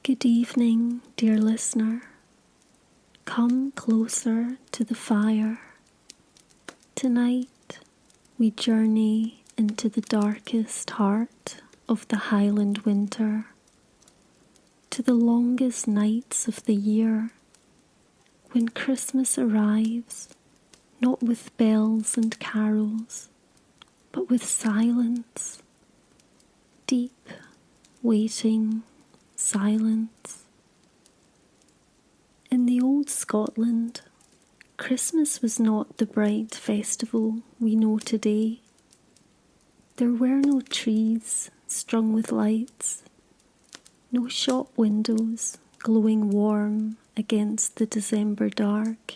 Good evening, dear listener. Come closer to the fire. Tonight we journey into the darkest heart of the Highland winter, to the longest nights of the year, when Christmas arrives, not with bells and carols, but with silence, deep, waiting silence. In the old Scotland, Christmas was not the bright festival we know today. There were no trees strung with lights, no shop windows glowing warm against the December dark.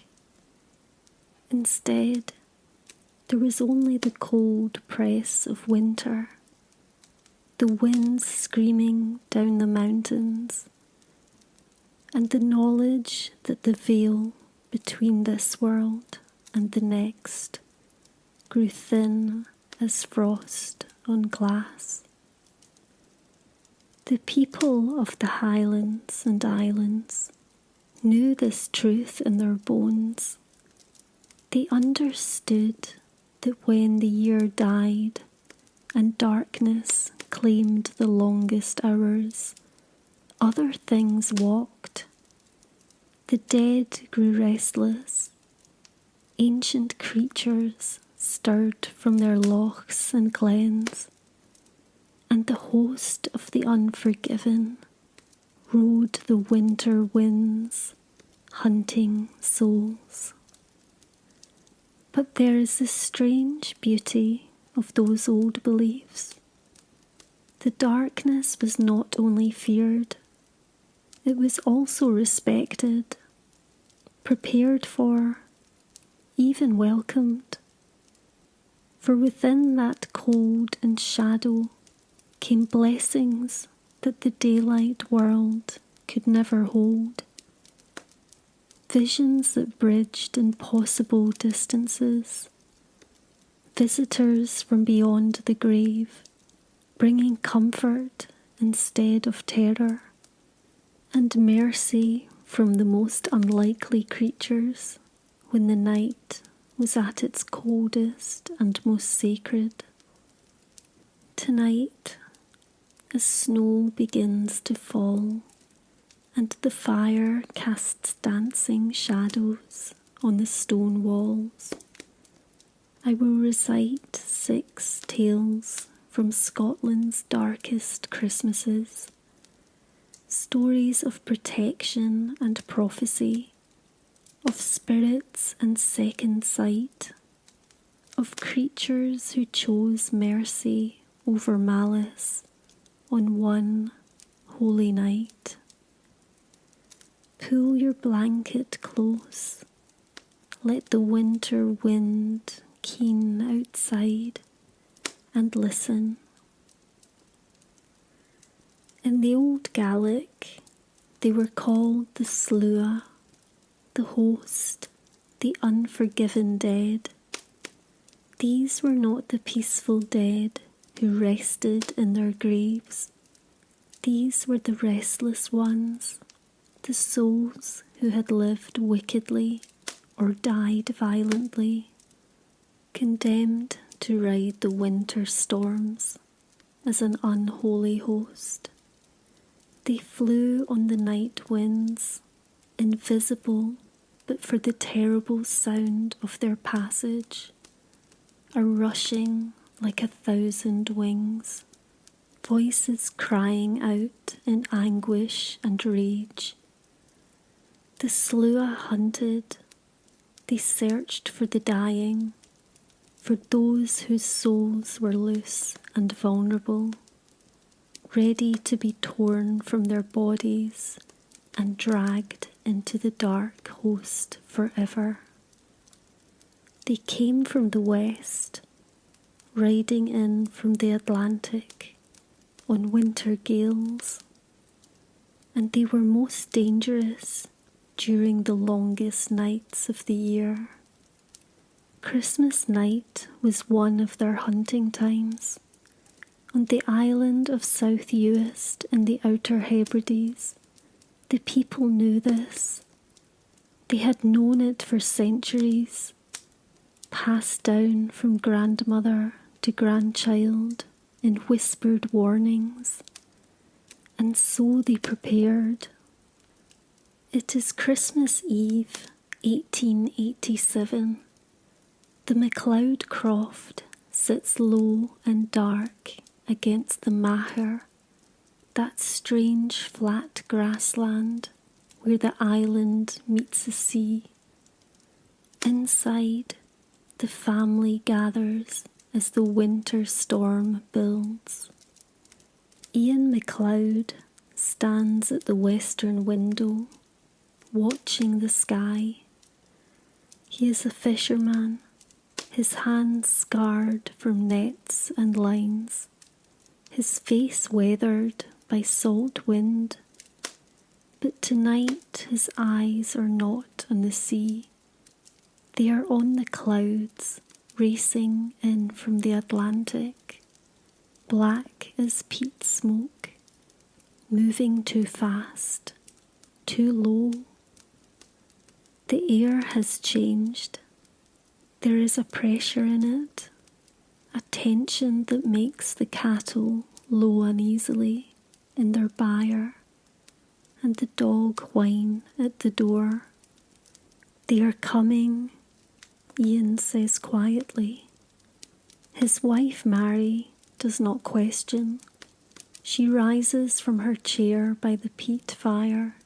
Instead, there was only the cold press of winter, the winds screaming down the mountains, and the knowledge that the veil between this world and the next grew thin as frost on glass. The people of the Highlands and Islands knew this truth in their bones. They understood that when the year died and darkness claimed the longest hours, other things walked. The dead grew restless. Ancient creatures stirred from their lochs and glens, and the host of the unforgiven rode the winter winds, hunting souls. But there is a strange beauty of those old beliefs. The darkness was not only feared, it was also respected, prepared for, even welcomed. For within that cold and shadow came blessings that the daylight world could never hold. Visions that bridged impossible distances, visitors from beyond the grave, bringing comfort instead of terror, and mercy from the most unlikely creatures when the night was at its coldest and most sacred. Tonight, as snow begins to fall and the fire casts dancing shadows on the stone walls, I will recite 6 tales from Scotland's darkest Christmases, stories of protection and prophecy, of spirits and second sight, of creatures who chose mercy over malice on one holy night. Pull your blanket close, let the winter wind keen outside, and listen. In the old Gaelic, they were called the Sluagh, the host, the unforgiven dead. These were not the peaceful dead who rested in their graves. These were the restless ones, the souls who had lived wickedly or died violently, condemned to ride the winter storms as an unholy host. They flew on the night winds, invisible but for the terrible sound of their passage, a rushing like 1,000 wings, voices crying out in anguish and rage. The Sluagh hunted, they searched for the dying, for those whose souls were loose and vulnerable, ready to be torn from their bodies and dragged into the dark host forever. They came from the west, riding in from the Atlantic on winter gales, and they were most dangerous during the longest nights of the year. Christmas night was one of their hunting times. On the island of South Uist in the Outer Hebrides, The people knew this. They had known it for centuries, passed down from grandmother to grandchild in whispered warnings, and so they prepared. It is Christmas Eve, 1887. The MacLeod Croft sits low and dark against the Maher, that strange flat grassland where the island meets the sea. Inside, the family gathers as the winter storm builds. Ian MacLeod stands at the western window, watching the sky. He is a fisherman, his hands scarred from nets and lines, his face weathered by salt wind. But tonight his eyes are not on the sea. They are on the clouds racing in from the Atlantic, black as peat smoke, moving too fast, too low. The air has changed. There is a pressure in it, a tension that makes the cattle low uneasily in their byre, and the dog whine at the door. They are coming, Ian says quietly. His wife Mary does not question. She rises from her chair by the peat fire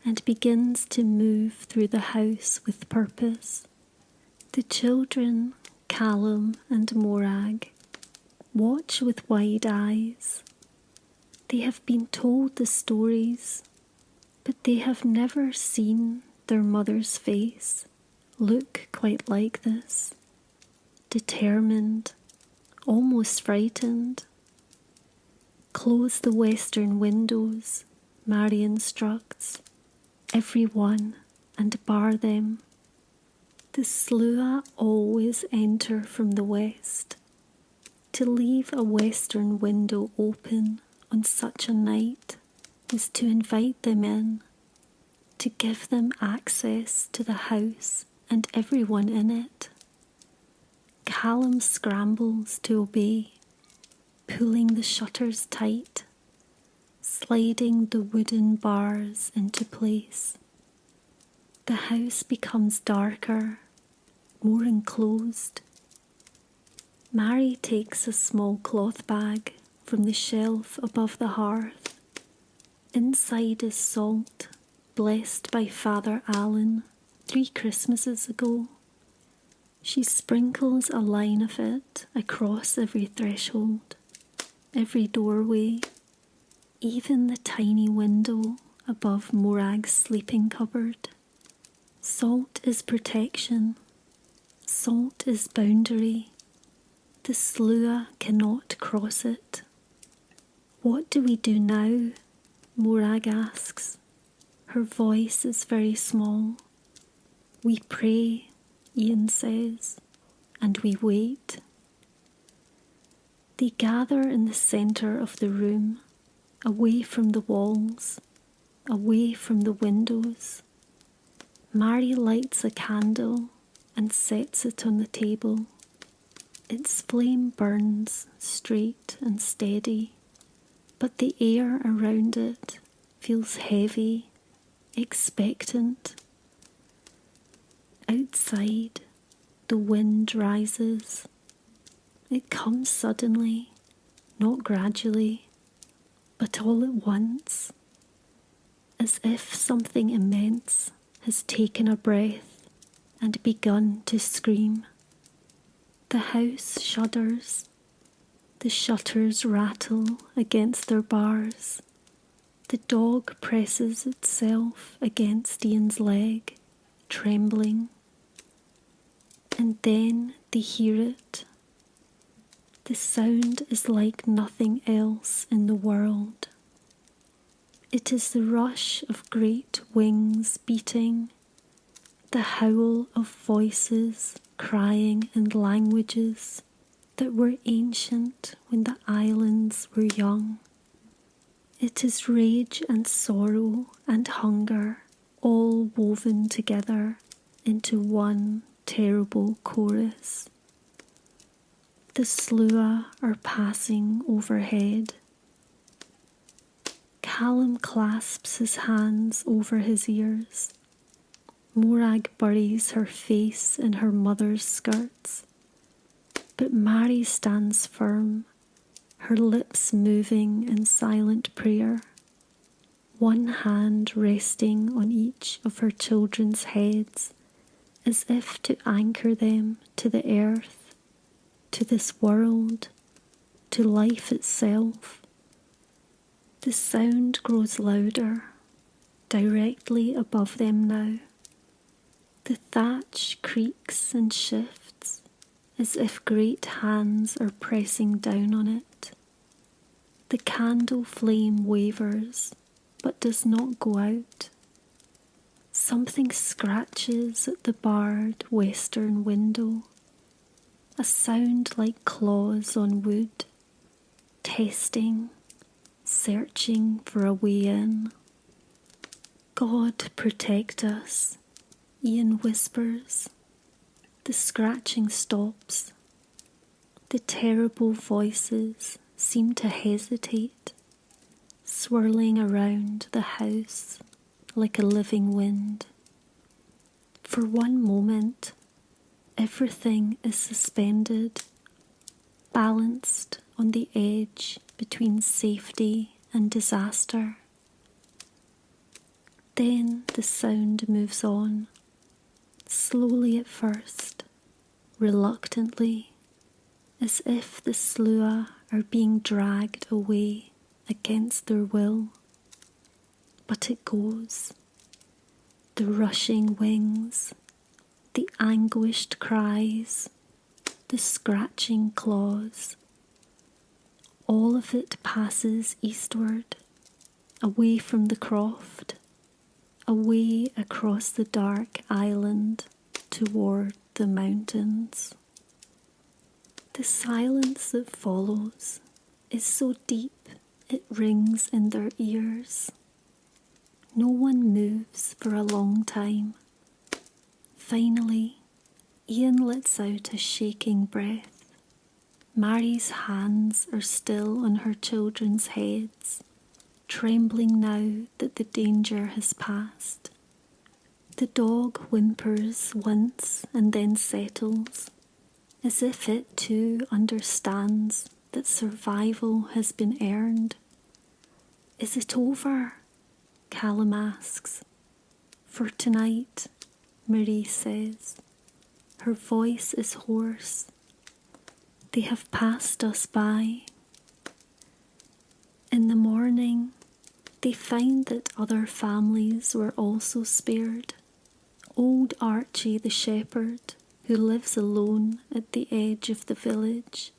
and begins to move through the house with purpose. The children, Callum and Morag, watch with wide eyes. They have been told the stories, but they have never seen their mother's face look quite like this. Determined, almost frightened. Close the western windows, Mary instructs, every one, and bar them. The Sluagh always enter from the west. To leave a western window open on such a night is to invite them in, to give them access to the house and everyone in it. Callum scrambles to obey, pulling the shutters tight, sliding the wooden bars into place. The house becomes darker, more enclosed. Mary takes a small cloth bag from the shelf above the hearth. Inside is salt, blessed by Father Allen 3 Christmases ago. She sprinkles a line of it across every threshold, every doorway, even the tiny window above Morag's sleeping cupboard. Salt is protection. Salt is boundary. The Sluagh cannot cross it. What do we do now? Morag asks. Her voice is very small. We pray, Ian says, and we wait. They gather in the centre of the room, away from the walls, away from the windows. Mary lights a candle and sets it on the table. Its flame burns straight and steady, but the air around it feels heavy, expectant. Outside, the wind rises. It comes suddenly, not gradually, but all at once, as if something immense has taken a breath and begun to scream. The house shudders. The shutters rattle against their bars. The dog presses itself against Ian's leg, trembling. And then they hear it. The sound is like nothing else in the world. It is the rush of great wings beating, the howl of voices crying in languages that were ancient when the islands were young. It is rage and sorrow and hunger all woven together into one terrible chorus. The Sluagh are passing overhead. Callum clasps his hands over his ears. Morag buries her face in her mother's skirts. But Mary stands firm, her lips moving in silent prayer, one hand resting on each of her children's heads, as if to anchor them to the earth, to this world, to life itself. The sound grows louder, directly above them now. The thatch creaks and shifts, as if great hands are pressing down on it. The candle flame wavers, but does not go out. Something scratches at the barred western window, a sound like claws on wood, testing, searching for a way in. God protect us, Ian whispers. The scratching stops. The terrible voices seem to hesitate, swirling around the house like a living wind. For one moment, everything is suspended, balanced on the edge between safety and disaster. Then the sound moves on, slowly at first, reluctantly, as if the Sluagh are being dragged away against their will. But it goes. The rushing wings, the anguished cries, the scratching claws. All of it passes eastward, away from the croft, away across the dark island toward the mountains. The silence that follows is so deep it rings in their ears. No one moves for a long time. Finally, Ian lets out a shaking breath. Mary's hands are still on her children's heads, trembling now that the danger has passed. The dog whimpers once and then settles, as if it too understands that survival has been earned. Is it over? Callum asks. For tonight, Marie says. Her voice is hoarse. They have passed us by. In the morning, they find that other families were also spared. Old Archie the shepherd, who lives alone at the edge of the village,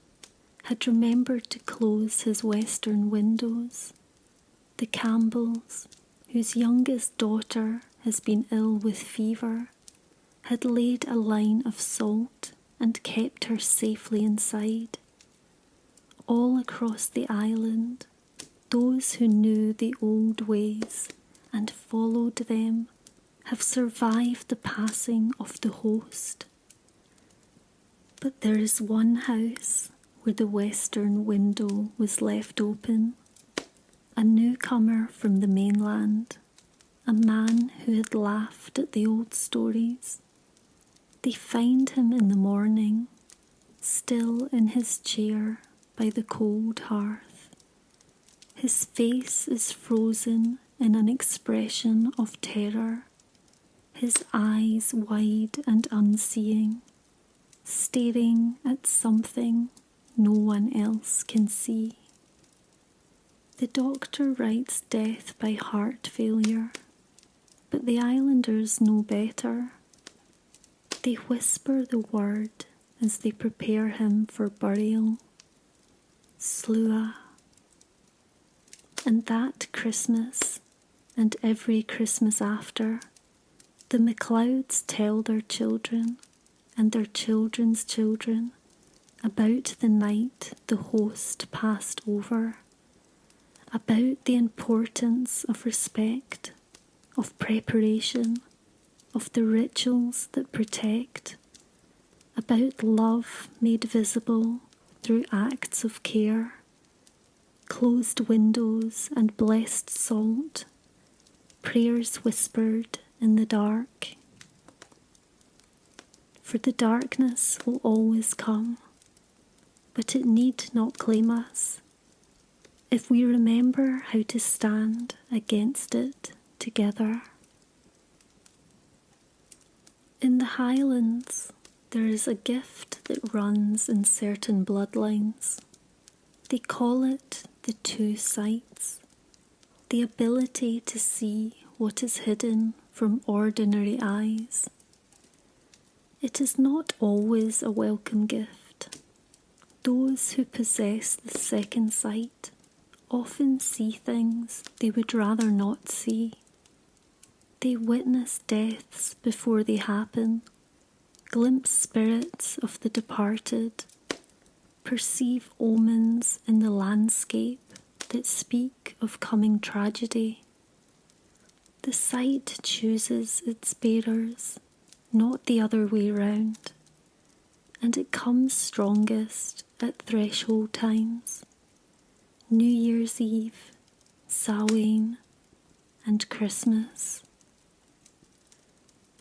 had remembered to close his western windows. The Campbells, whose youngest daughter has been ill with fever, had laid a line of salt and kept her safely inside. All across the island, those who knew the old ways and followed them have survived the passing of the host. But there is one house where the western window was left open. A newcomer from the mainland, a man who had laughed at the old stories. They find him in the morning, still in his chair by the cold hearth. His face is frozen in an expression of terror, his eyes wide and unseeing, staring at something no one else can see. The doctor writes death by heart failure, but the islanders know better. They whisper the word as they prepare him for burial. Sluagh. And that Christmas, and every Christmas after, the MacLeods tell their children and their children's children about the night the host passed over, about the importance of respect, of preparation, of the rituals that protect, about love made visible through acts of care, closed windows and blessed salt, prayers whispered in the dark. For the darkness will always come, but it need not claim us, if we remember how to stand against it together. In the Highlands, there is a gift that runs in certain bloodlines. They call it the two sights, the ability to see what is hidden from ordinary eyes. It is not always a welcome gift. Those who possess the second sight often see things they would rather not see. They witness deaths before they happen, glimpse spirits of the departed, perceive omens in the landscape that speak of coming tragedy. The sight chooses its bearers, not the other way round, and it comes strongest at threshold times, New Year's Eve, Samhain, and Christmas.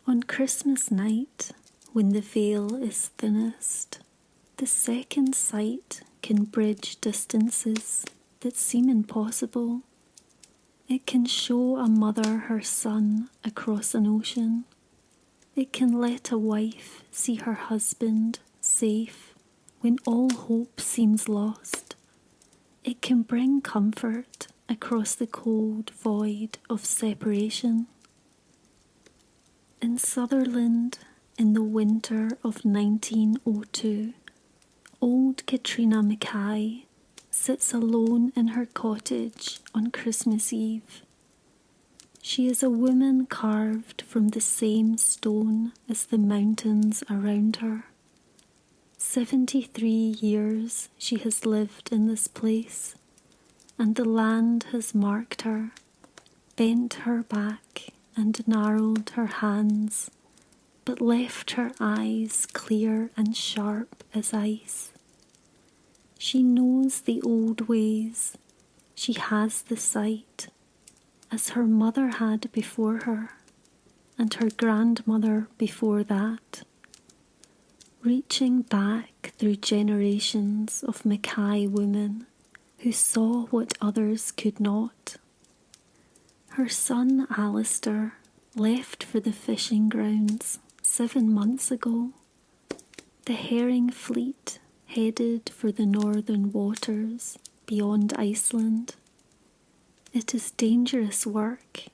On Christmas night, when the veil is thinnest, the second sight can bridge distances that seem impossible. It can show a mother her son across an ocean. It can let a wife see her husband safe when all hope seems lost. It can bring comfort across the cold void of separation. In Sutherland, in the winter of 1902, old Katrina Mackay sits alone in her cottage on Christmas Eve. She is a woman carved from the same stone as the mountains around her. 73 years she has lived in this place, and the land has marked her, bent her back and narrowed her hands, but left her eyes clear and sharp as ice. She knows the old ways, she has the sight, as her mother had before her, and her grandmother before that, reaching back through generations of Mackay women who saw what others could not. Her son Alistair left for the fishing grounds 7 months ago. The herring fleet headed for the northern waters beyond Iceland. It is dangerous work,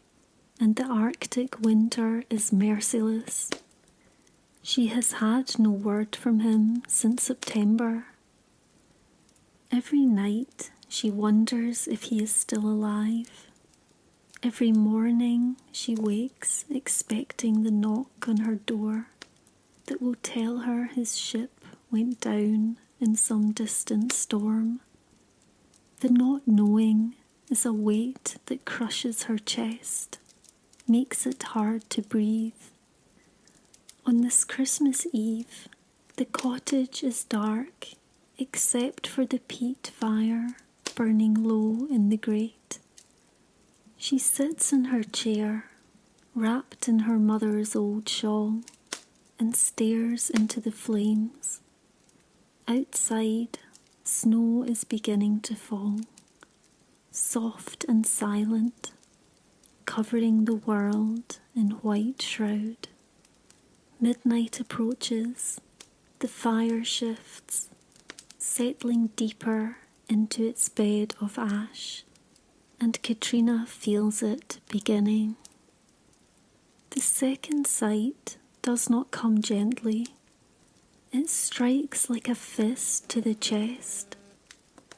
and the Arctic winter is merciless. She has had no word from him since September. Every night she wonders if he is still alive. Every morning she wakes expecting the knock on her door that will tell her his ship went down in some distant storm. The not knowing is a weight that crushes her chest, makes it hard to breathe. On this Christmas Eve, the cottage is dark except for the peat fire burning low in the grate. She sits in her chair, wrapped in her mother's old shawl, and stares into the flames. Outside, snow is beginning to fall, soft and silent, covering the world in white shroud. Midnight approaches, the fire shifts, settling deeper into its bed of ash, and Katrina feels it beginning. The second sight does not come gently. It strikes like a fist to the chest,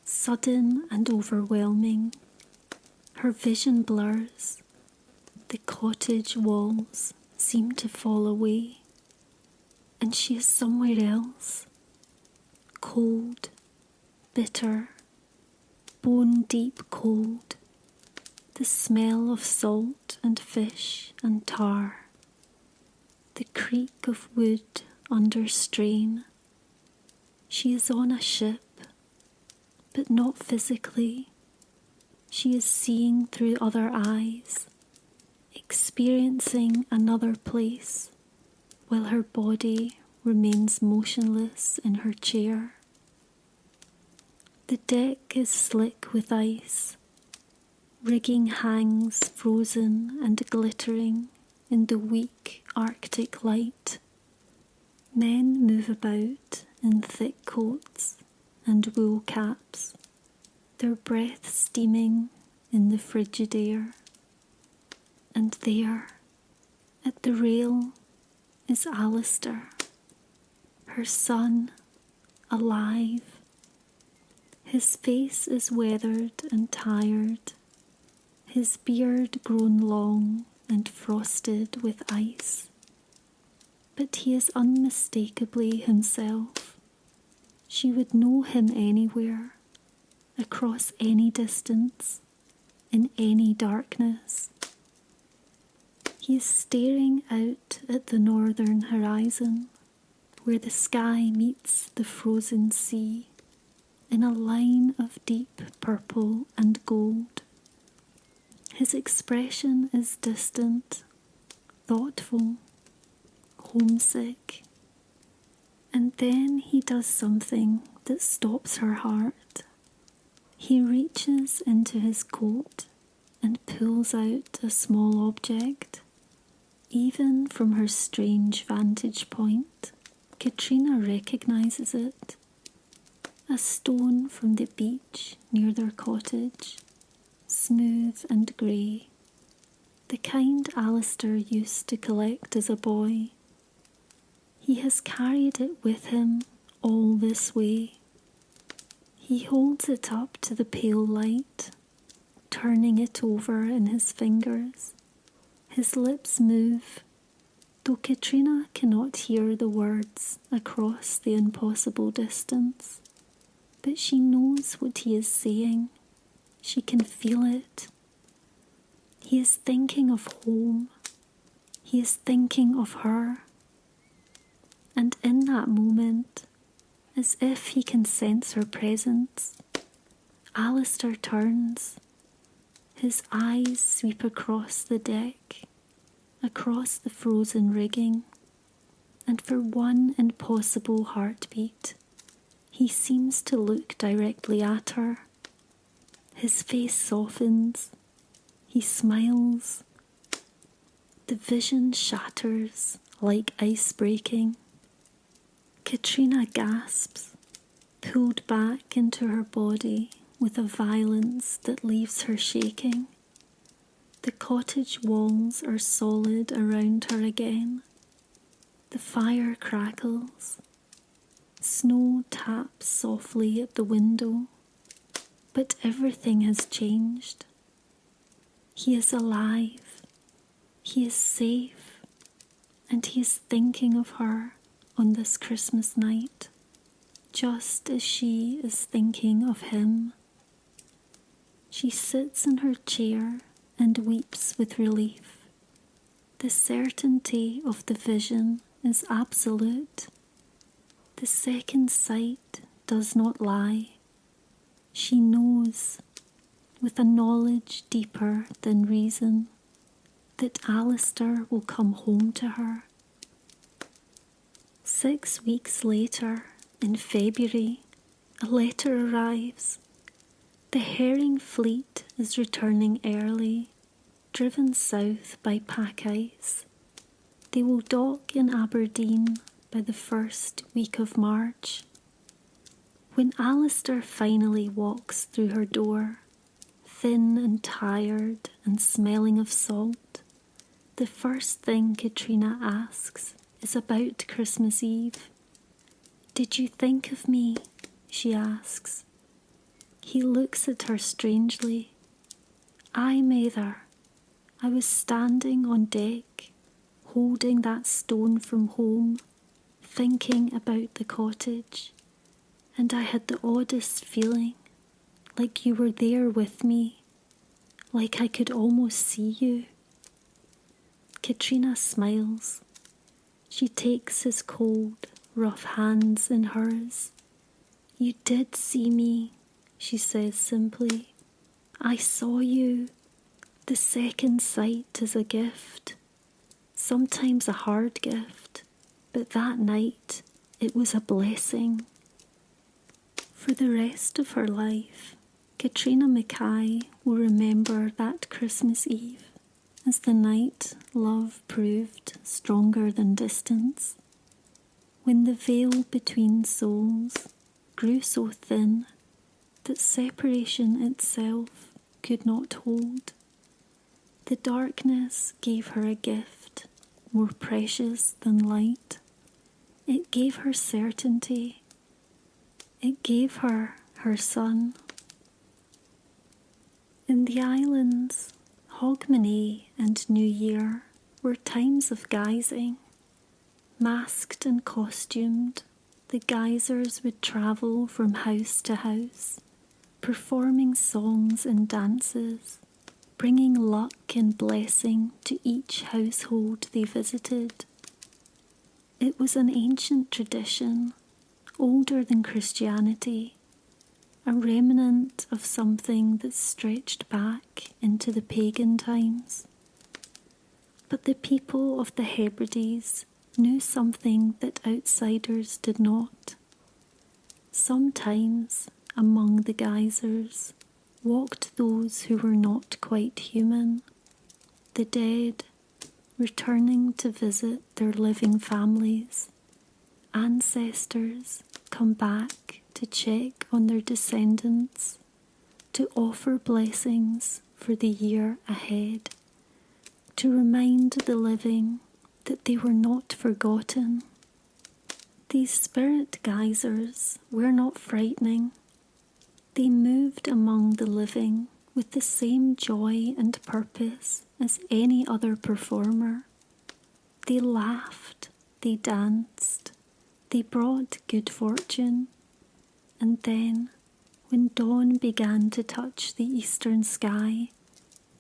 sudden and overwhelming. Her vision blurs. The cottage walls seem to fall away, and she is somewhere else, cold, bitter, bone-deep cold, the smell of salt and fish and tar, the creak of wood under strain. She is on a ship, but not physically. She is seeing through other eyes, experiencing another place, while her body remains motionless in her chair. The deck is slick with ice. Rigging hangs frozen and glittering in the weak Arctic light. Men move about in thick coats and wool caps, their breath steaming in the frigid air. And there, at the rail, is Alistair, her son, alive. His face is weathered and tired, his beard grown long and frosted with ice. But he is unmistakably himself. She would know him anywhere, across any distance, in any darkness. He is staring out at the northern horizon, where the sky meets the frozen sea, in a line of deep purple and gold. His expression is distant, thoughtful, homesick. And then he does something that stops her heart. He reaches into his coat and pulls out a small object. Even from her strange vantage point, Katrina recognises it. A stone from the beach near their cottage, smooth and grey, the kind Alistair used to collect as a boy. He has carried it with him all this way. He holds it up to the pale light, turning it over in his fingers. His lips move, though Katrina cannot hear the words across the impossible distance. But she knows what he is saying. She can feel it. He is thinking of home. He is thinking of her. And in that moment, as if he can sense her presence, Alistair turns. His eyes sweep across the deck, across the frozen rigging, and for one impossible heartbeat, he seems to look directly at her. His face softens. He smiles. The vision shatters like ice breaking. Katrina gasps, pulled back into her body with a violence that leaves her shaking. The cottage walls are solid around her again. The fire crackles. Snow taps softly at the window, but everything has changed. He is alive, he is safe, and he is thinking of her on this Christmas night, just as she is thinking of him. She sits in her chair and weeps with relief. The certainty of the vision is absolute. The second sight does not lie. She knows, with a knowledge deeper than reason, that Alistair will come home to her. 6 weeks later, in February, a letter arrives. The herring fleet is returning early, driven south by pack ice. They will dock in Aberdeen by the first week of March. When Alistair finally walks through her door, thin and tired and smelling of salt, the first thing Katrina asks is about Christmas Eve. "Did you think of me?" she asks. He looks at her strangely. "Aye, Mather. I was standing on deck, holding that stone from home, thinking about the cottage, and I had the oddest feeling. like you were there with me, like I could almost see you. Katrina smiles. She takes his cold, rough hands in hers. You did see me, she says simply. I saw you. The second sight is a gift. Sometimes a hard gift, but that night it was a blessing. For the rest of her life, Katrina Mackay will remember that Christmas Eve as the night love proved stronger than distance, when the veil between souls grew so thin that separation itself could not hold. The darkness gave her a gift more precious than light. It gave her certainty. It gave her her son. In the islands, Hogmanay and New Year were times of guising. Masked and costumed, the guisers would travel from house to house, performing songs and dances, bringing luck and blessing to each household they visited. It was an ancient tradition, older than Christianity, a remnant of something that stretched back into the pagan times. But the people of the Hebrides knew something that outsiders did not. Sometimes, among the guisers, walked those who were not quite human, the dead, returning to visit their living families, ancestors come back to check on their descendants, to offer blessings for the year ahead, to remind the living that they were not forgotten. These spirit guisers were not frightening. They moved among the living with the same joy and purpose as any other performer. They laughed, they danced, they brought good fortune, and then, when dawn began to touch the eastern sky,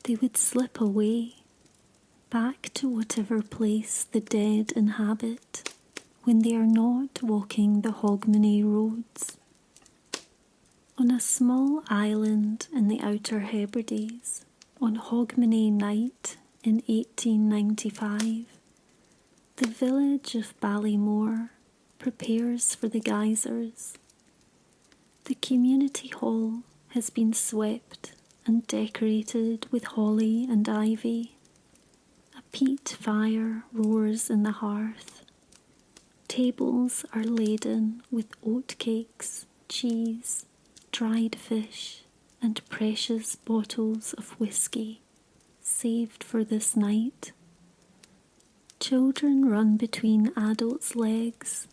they would slip away, back to whatever place the dead inhabit, when they are not walking the Hogmanay roads. On a small island in the Outer Hebrides, on Hogmanay night in 1895, the village of Ballymore prepares for the guisers. The community hall has been swept and decorated with holly and ivy. A peat fire roars in the hearth. Tables are laden with oatcakes, cheese, dried fish, and precious bottles of whiskey, saved for this night. Children run between adults' legs,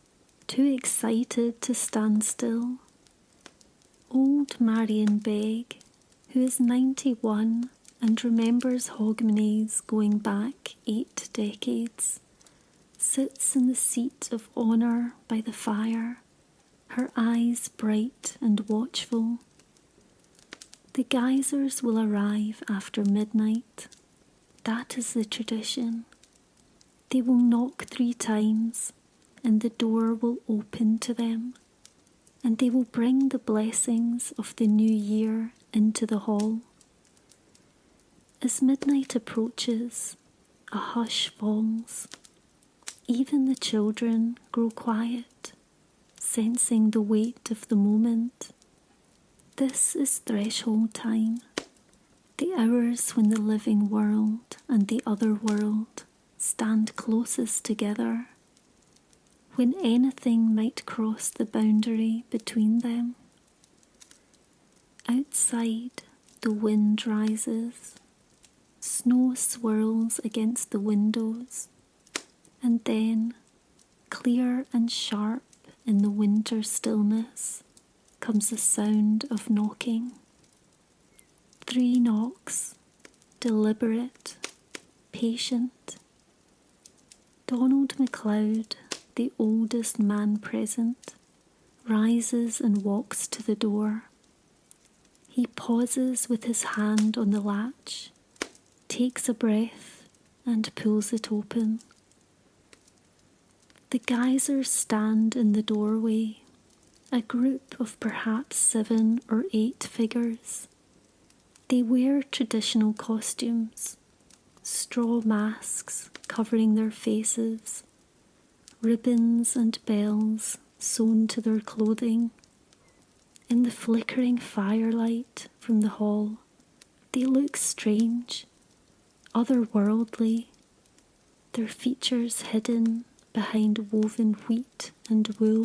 too excited to stand still. Old Marion Begg, who is 91 and remembers Hogmanays going back 8 decades, sits in the seat of honour by the fire, her eyes bright and watchful. The guisers will arrive after midnight. That is the tradition. They will knock 3 times, and the door will open to them, and they will bring the blessings of the new year into the hall. As midnight approaches, a hush falls. Even the children grow quiet, sensing the weight of the moment. This is threshold time, the hours when the living world and the other world stand closest together, when anything might cross the boundary between them. Outside, the wind rises, snow swirls against the windows, and then, clear and sharp in the winter stillness, comes the sound of knocking. 3 knocks, deliberate, patient. Donald MacLeod, the oldest man present, rises and walks to the door. He pauses with his hand on the latch, takes a breath and pulls it open. The guisers stand in the doorway, a group of perhaps 7 or 8 figures. They wear traditional costumes, straw masks covering their faces, ribbons and bells sewn to their clothing. In the flickering firelight from the hall, they look strange, otherworldly, their features hidden behind woven wheat and wool.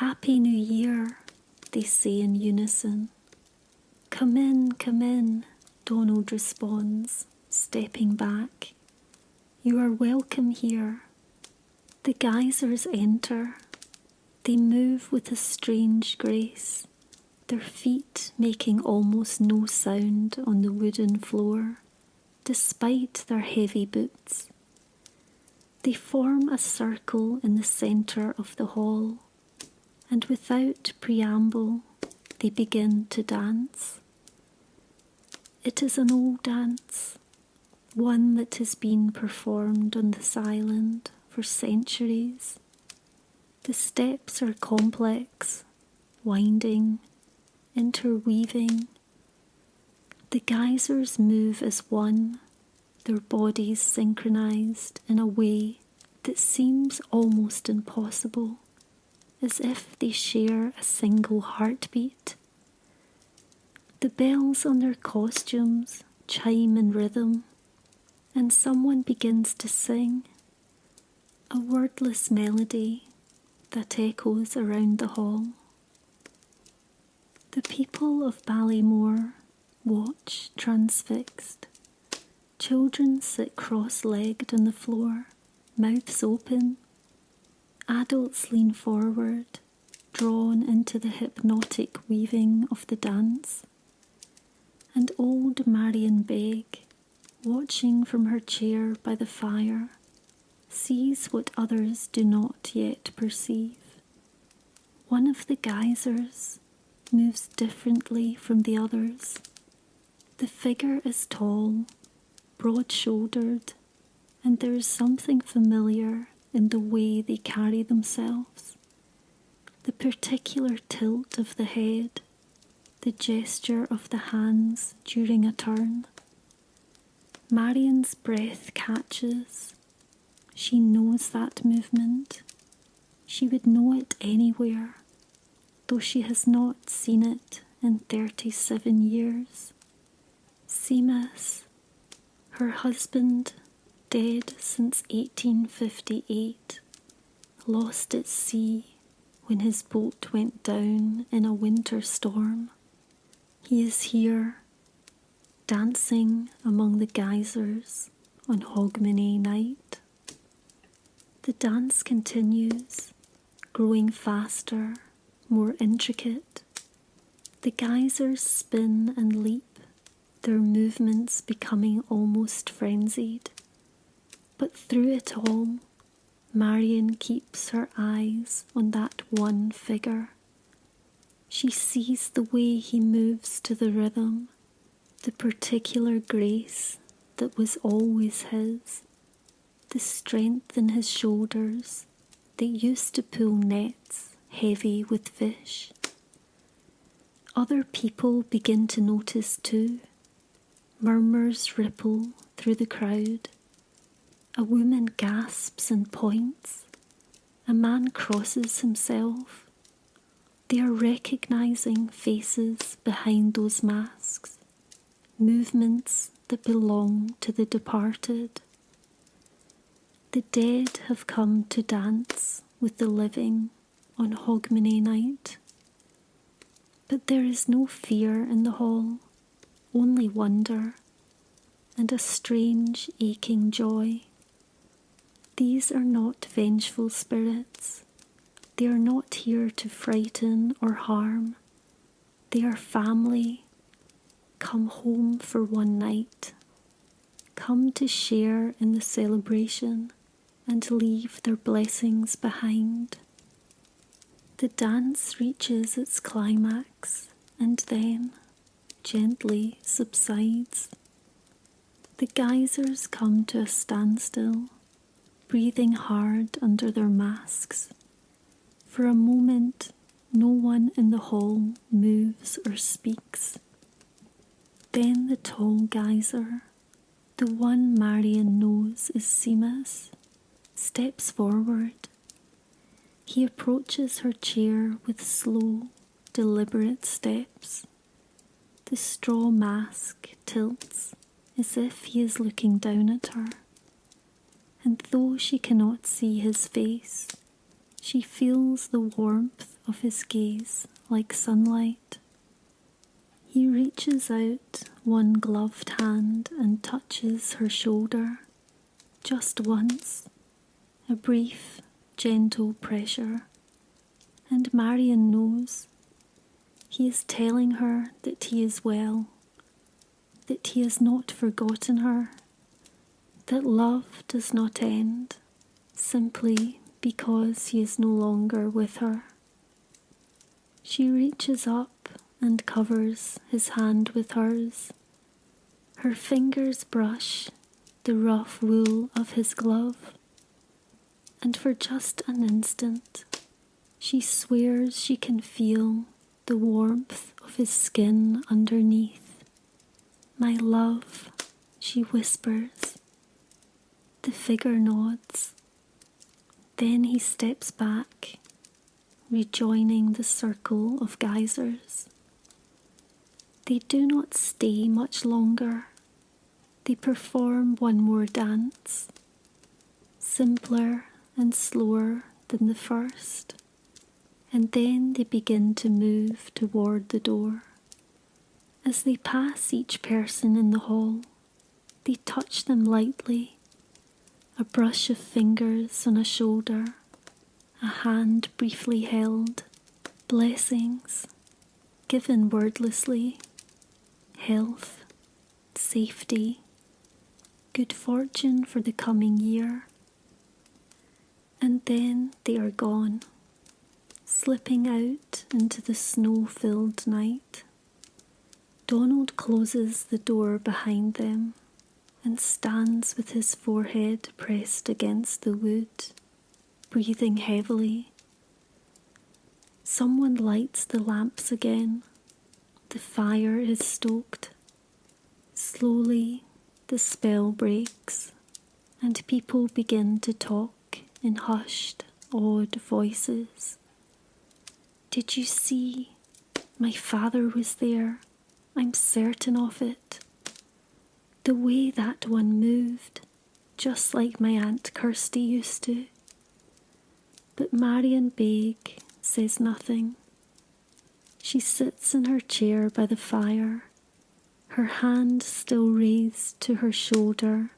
"Happy New Year," they say in unison. Come in," Donald responds, stepping back. "You are welcome here." The guisers enter. They move with a strange grace, their feet making almost no sound on the wooden floor, despite their heavy boots. They form a circle in the centre of the hall, and without preamble, they begin to dance. It is an old dance, one that has been performed on this island for centuries. The steps are complex, winding, interweaving. The guisers move as one, their bodies synchronized in a way that seems almost impossible, as if they share a single heartbeat. The bells on their costumes chime in rhythm, and someone begins to sing, a wordless melody that echoes around the hall. The people of Ballymore watch transfixed. Children sit cross-legged on the floor, mouths open. Adults lean forward, drawn into the hypnotic weaving of the dance. And old Marion Begg, watching from her chair by the fire, sees what others do not yet perceive. One of the guisers moves differently from the others. The figure is tall, broad-shouldered, and there is something familiar in the way they carry themselves. The particular tilt of the head, the gesture of the hands during a turn. Marion's breath catches. She knows that movement. She would know it anywhere, though she has not seen it in 37 years. Seamus, her husband, dead since 1858, lost at sea when his boat went down in a winter storm. He is here, dancing among the guisers on Hogmanay night. The dance continues, growing faster, more intricate. The guisers spin and leap, their movements becoming almost frenzied. But through it all, Marion keeps her eyes on that one figure. She sees the way he moves to the rhythm, the particular grace that was always his, the strength in his shoulders that used to pull nets heavy with fish. Other people begin to notice too. Murmurs ripple through the crowd. A woman gasps and points. A man crosses himself. They are recognizing faces behind those masks, movements that belong to the departed. The dead have come to dance with the living on Hogmanay night. But there is no fear in the hall, only wonder and a strange aching joy. These are not vengeful spirits. They are not here to frighten or harm. They are family, come home for one night, come to share in the celebration and leave their blessings behind. The dance reaches its climax and then gently subsides. The geysers come to a standstill, breathing hard under their masks. For a moment, no one in the hall moves or speaks. Then the tall geyser, the one Marion knows is Seamus, steps forward. He approaches her chair with slow, deliberate steps. The straw mask tilts as if he is looking down at her. And though she cannot see his face, she feels the warmth of his gaze like sunlight. He reaches out one gloved hand and touches her shoulder, just once, a brief, gentle pressure, and Marion knows he is telling her that he is well, that he has not forgotten her, that love does not end simply because he is no longer with her. She reaches up and covers his hand with hers. Her fingers brush the rough wool of his glove, and for just an instant, she swears she can feel the warmth of his skin underneath. "My love," she whispers. The figure nods. Then he steps back, rejoining the circle of geysers. They do not stay much longer. They perform one more dance, simpler and slower than the first, and then they begin to move toward the door. As they pass each person in the hall, they touch them lightly, a brush of fingers on a shoulder, a hand briefly held, blessings given wordlessly, health, safety, good fortune for the coming year. And then they are gone, slipping out into the snow-filled night. Donald closes the door behind them and stands with his forehead pressed against the wood, breathing heavily. Someone lights the lamps again. The fire is stoked. Slowly, the spell breaks, and people begin to talk in hushed, awed voices. "Did you see? My father was there. I'm certain of it. The way that one moved, just like my Aunt Kirsty used to." But Marion Begg says nothing. She sits in her chair by the fire, her hand still raised to her shoulder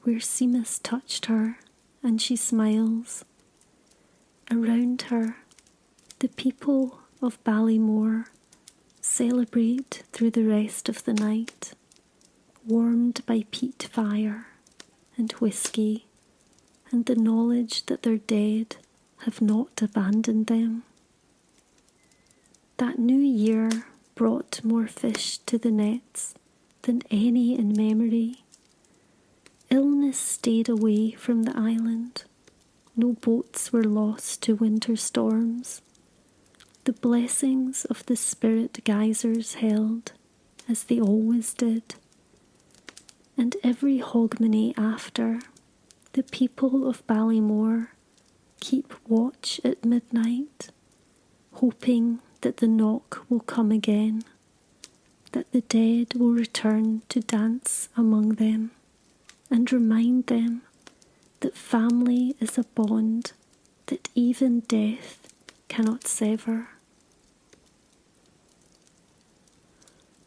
where Seamus touched her, and she smiles. Around her, the people of Ballymore celebrate through the rest of the night, warmed by peat fire and whiskey and the knowledge that their dead have not abandoned them. That new year brought more fish to the nets than any in memory. Illness stayed away from the island. No boats were lost to winter storms. The blessings of the spirit geysers held, as they always did. And every hogmanay after, the people of Ballymore keep watch at midnight, hoping that the knock will come again, that the dead will return to dance among them, and remind them that family is a bond that even death cannot sever.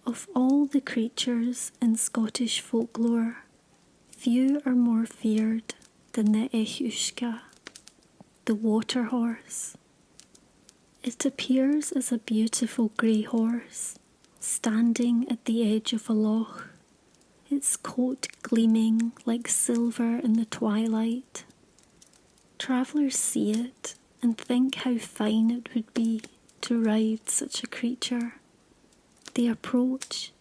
Of all the creatures in Scottish folklore, few are more feared than the Echushka, the water horse. It appears as a beautiful grey horse, standing at the edge of a loch, its coat gleaming like silver in the twilight. Travellers see it and think how fine it would be to ride such a creature, They approach,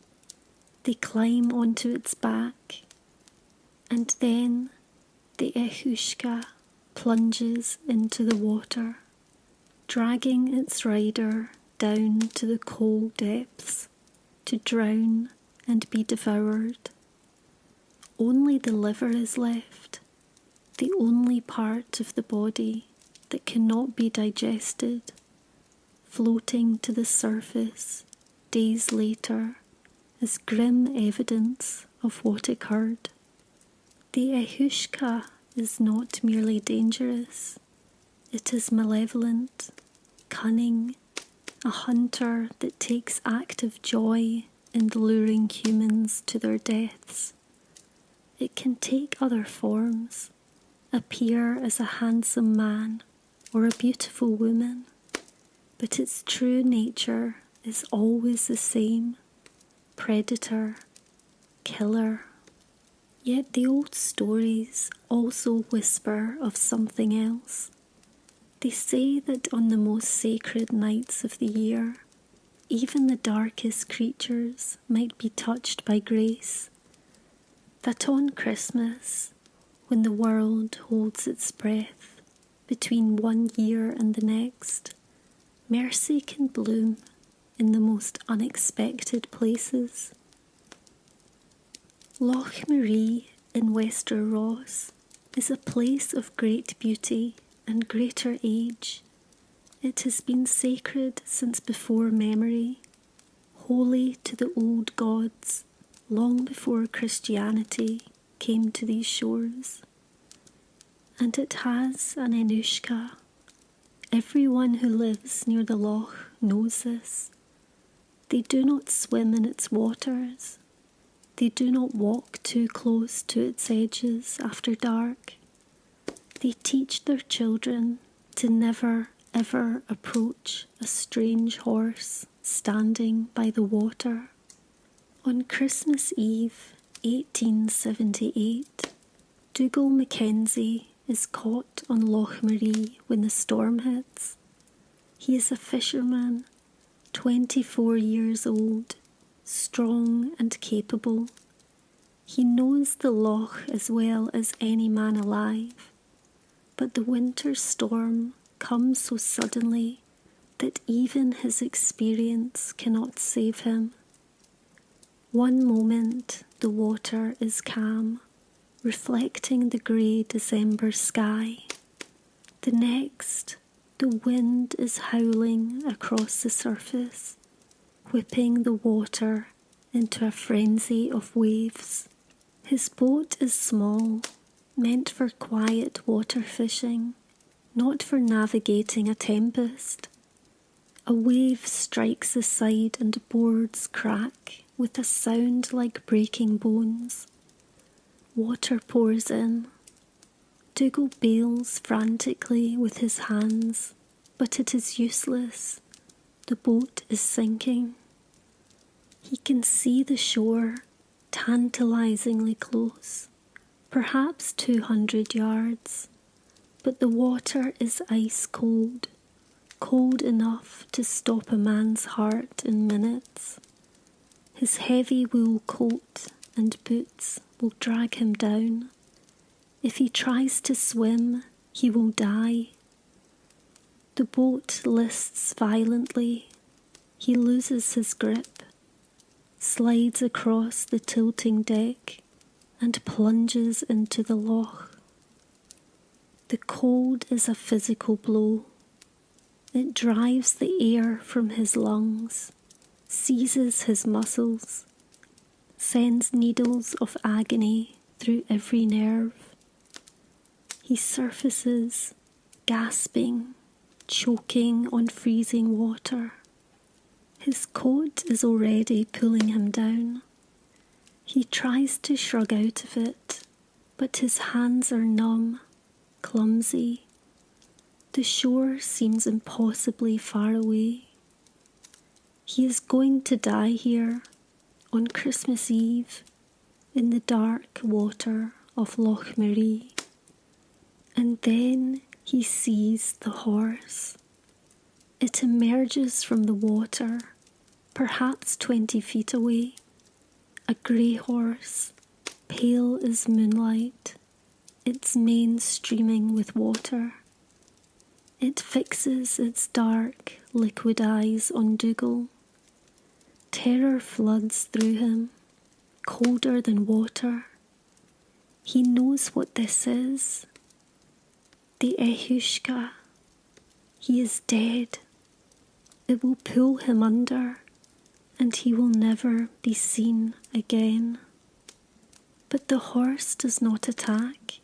they climb onto its back, and then the echushka plunges into the water, dragging its rider down to the cold depths to drown and be devoured. Only the liver is left, the only part of the body that cannot be digested, floating to the surface days later as grim evidence of what occurred. The echushka is not merely dangerous, it is malevolent, cunning, a hunter that takes active joy in luring humans to their deaths. It can take other forms, appear as a handsome man or a beautiful woman, but its true nature is always the same: predator, killer. Yet the old stories also whisper of something else. They say that on the most sacred nights of the year, even the darkest creatures might be touched by grace. That on Christmas, when the world holds its breath between one year and the next, mercy can bloom in the most unexpected places. Loch Marie in Wester Ross is a place of great beauty and greater age. It has been sacred since before memory, holy to the old gods, long before Christianity came to these shores. And it has an enushka. Everyone who lives near the loch knows this. They do not swim in its waters. They do not walk too close to its edges after dark. They teach their children to never ever approach a strange horse standing by the water. On Christmas Eve 1878, Dougal Mackenzie is caught on Loch Marie when the storm hits. He is a fisherman, 24 years old, strong and capable. He knows the loch as well as any man alive, but the winter storm comes so suddenly that even his experience cannot save him. One moment the water is calm, reflecting the grey December sky. The next, the wind is howling across the surface, whipping the water into a frenzy of waves. His boat is small, meant for quiet water fishing, not for navigating a tempest. A wave strikes the side and boards crack with a sound like breaking bones. Water pours in. Dougal bails frantically with his hands, but it is useless. The boat is sinking. He can see the shore, tantalizingly close, perhaps 200 yards, but the water is ice cold, cold enough to stop a man's heart in minutes. His heavy wool coat and boots will drag him down. If he tries to swim, he will die. The boat lists violently. He loses his grip, slides across the tilting deck, and plunges into the loch. The cold is a physical blow. It drives the air from his lungs, seizes his muscles, sends needles of agony through every nerve. He surfaces, gasping, choking on freezing water. His coat is already pulling him down. He tries to shrug out of it, but his hands are numb, clumsy. The shore seems impossibly far away. He is going to die here, on Christmas Eve, in the dark water of Loch Marie. And then he sees the horse. It emerges from the water, perhaps 20 feet away, a grey horse, pale as moonlight, its mane streaming with water. It fixes its dark, liquid eyes on Dougal. Terror floods through him, colder than water. He knows what this is. The Ehushka. He is dead. It will pull him under, and he will never be seen again. But the horse does not attack.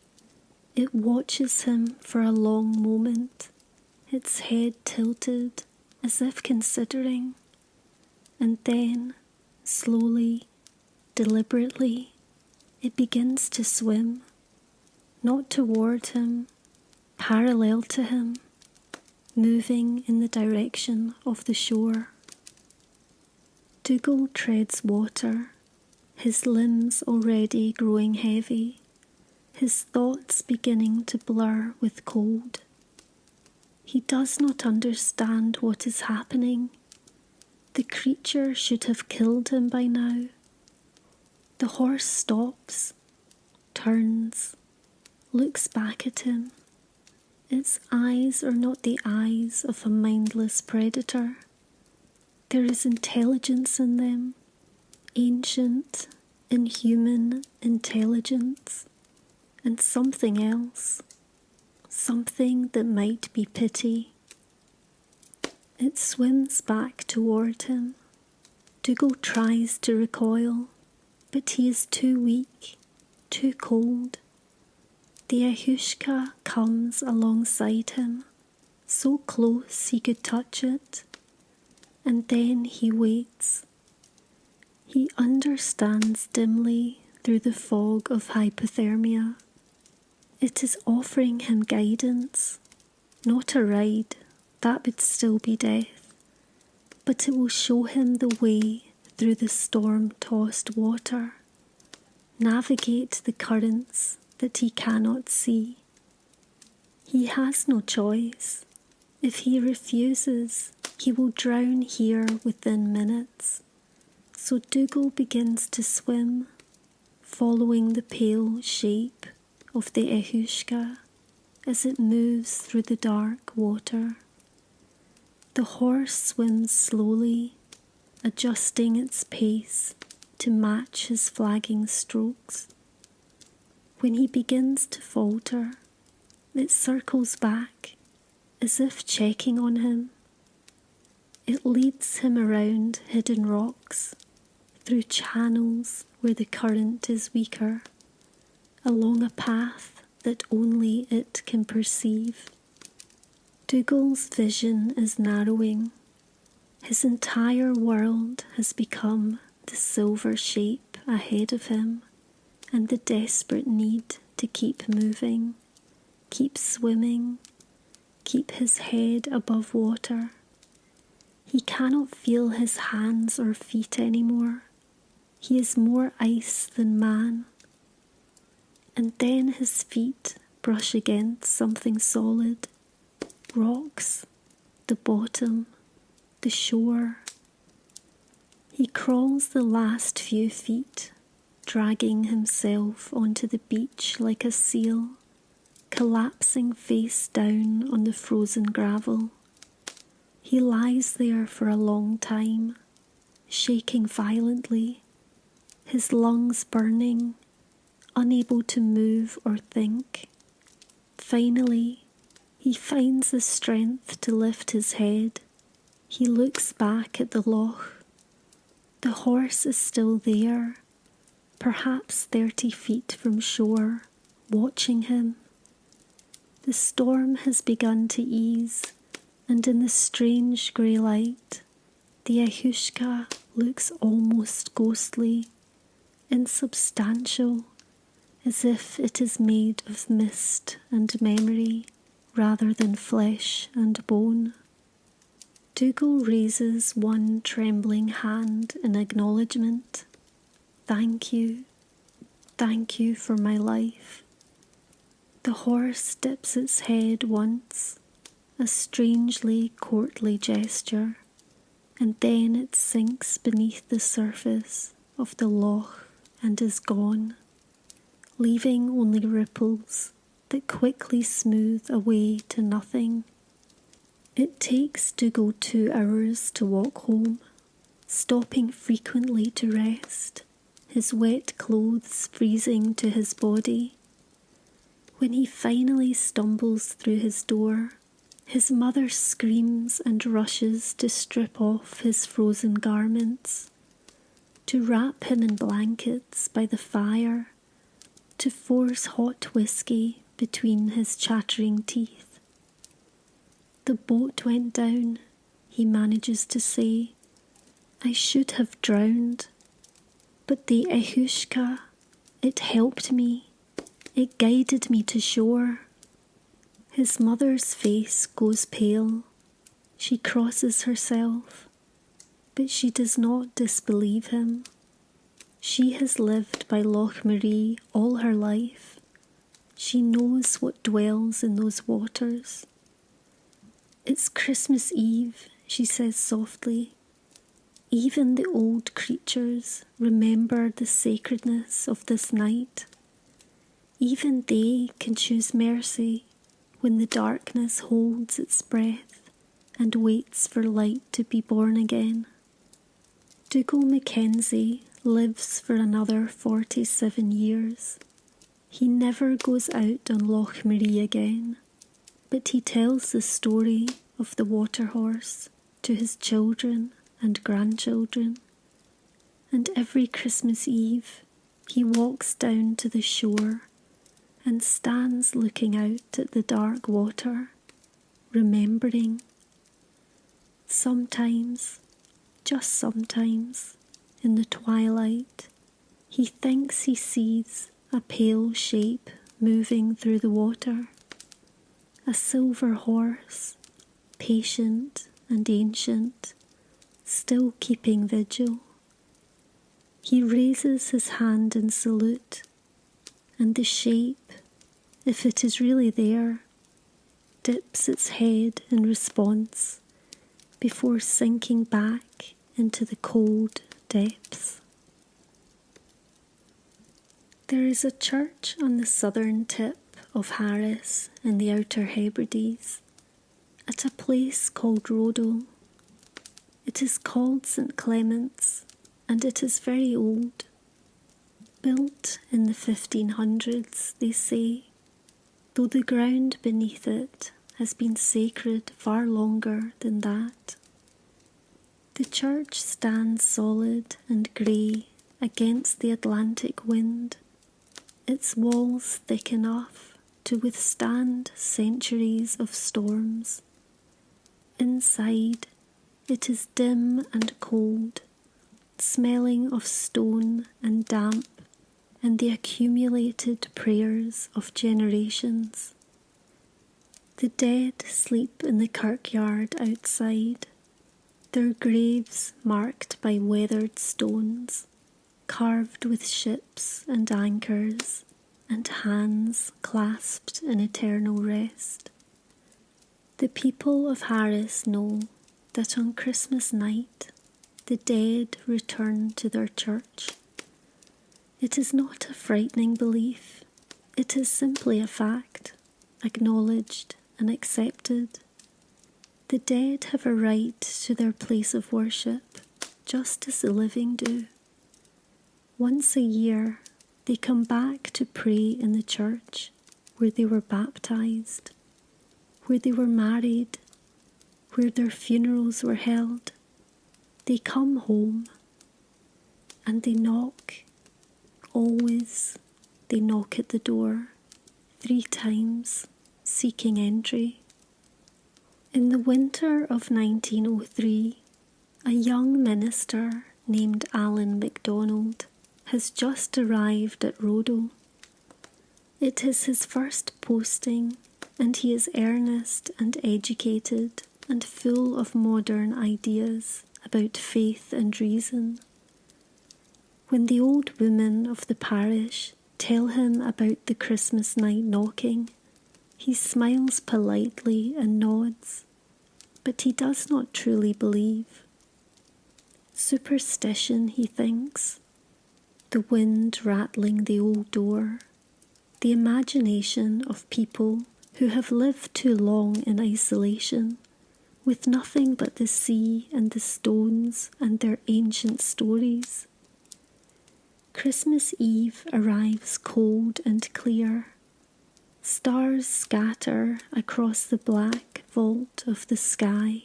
It watches him for a long moment, its head tilted as if considering, and then, slowly, deliberately, it begins to swim, not toward him, parallel to him, moving in the direction of the shore. Dougal treads water, his limbs already growing heavy, his thoughts beginning to blur with cold. He does not understand what is happening. The creature should have killed him by now. The horse stops, turns, looks back at him. Its eyes are not the eyes of a mindless predator. There is intelligence in them, ancient, inhuman intelligence, and something else, something that might be pity. It swims back toward him. Dougal tries to recoil, but he is too weak, too cold. The Ehushka comes alongside him, so close he could touch it, and then he waits. He understands dimly through the fog of hypothermia. It is offering him guidance, not a ride, that would still be death, but it will show him the way through the storm-tossed water, navigate the currents that he cannot see. He has no choice. If he refuses, he will drown here within minutes. So Dougal begins to swim, following the pale shape of the Ehushka as it moves through the dark water. The horse swims slowly, adjusting its pace to match his flagging strokes. When he begins to falter, it circles back, as if checking on him. It leads him around hidden rocks, through channels where the current is weaker, along a path that only it can perceive. Dougal's vision is narrowing. His entire world has become the silver shape ahead of him, and the desperate need to keep moving, keep swimming, keep his head above water. He cannot feel his hands or feet anymore. He is more ice than man. And then his feet brush against something solid. Rocks, the bottom, the shore. He crawls the last few feet, dragging himself onto the beach like a seal, collapsing face down on the frozen gravel. He lies there for a long time, shaking violently, his lungs burning, unable to move or think. Finally, he finds the strength to lift his head. He looks back at the loch. The horse is still there, perhaps 30 feet from shore, watching him. The storm has begun to ease, and in the strange grey light, the Ehushka looks almost ghostly, insubstantial, as if it is made of mist and memory rather than flesh and bone. Dougal raises one trembling hand in acknowledgement. Thank you for my life. The horse dips its head once, a strangely courtly gesture, and then it sinks beneath the surface of the loch and is gone, leaving only ripples that quickly smooth away to nothing. It takes Dougal 2 hours to walk home, stopping frequently to rest, his wet clothes freezing to his body. When he finally stumbles through his door, his mother screams and rushes to strip off his frozen garments, to wrap him in blankets by the fire, to force hot whiskey between his chattering teeth. The boat went down, he manages to say. I should have drowned, but the Ehushka, it helped me. It guided me to shore. His mother's face goes pale. She crosses herself, but she does not disbelieve him. She has lived by Loch Marie all her life. She knows what dwells in those waters. It's Christmas Eve, she says softly. Even the old creatures remember the sacredness of this night. Even they can choose mercy when the darkness holds its breath and waits for light to be born again. Dougal Mackenzie lives for another 47 years. He never goes out on Loch Marie again, but he tells the story of the water horse to his children and grandchildren, and every Christmas Eve he walks down to the shore and stands looking out at the dark water, remembering. Sometimes, just sometimes, in the twilight, he thinks he sees a pale shape moving through the water, a silver horse, patient and ancient, still keeping vigil. He raises his hand in salute, and the shape, if it is really there, dips its head in response before sinking back into the cold depths. There is a church on the southern tip of Harris in the Outer Hebrides, at a place called Rodel. It is called St. Clement's, and it is very old. Built in the 1500s, they say, though the ground beneath it has been sacred far longer than that. The church stands solid and grey against the Atlantic wind, its walls thick enough to withstand centuries of storms. Inside, it is dim and cold, smelling of stone and damp and the accumulated prayers of generations. The dead sleep in the kirkyard outside, their graves marked by weathered stones, carved with ships and anchors, and hands clasped in eternal rest. The people of Harris know that on Christmas night the dead return to their church. It is not a frightening belief, it is simply a fact, acknowledged and accepted. The dead have a right to their place of worship, just as the living do. Once a year, they come back to pray in the church where they were baptized, where they were married, where their funerals were held. They come home and they knock. Always they knock at the door 3 times, seeking entry. In the winter of 1903, a young minister named Alan MacDonald has just arrived at Rodel. It is his first posting, and he is earnest and educated and full of modern ideas about faith and reason. When the old women of the parish tell him about the Christmas night knocking, he smiles politely and nods, but he does not truly believe. Superstition, he thinks, the wind rattling the old door, the imagination of people who have lived too long in isolation, with nothing but the sea and the stones and their ancient stories. Christmas Eve arrives cold and clear. Stars scatter across the black vault of the sky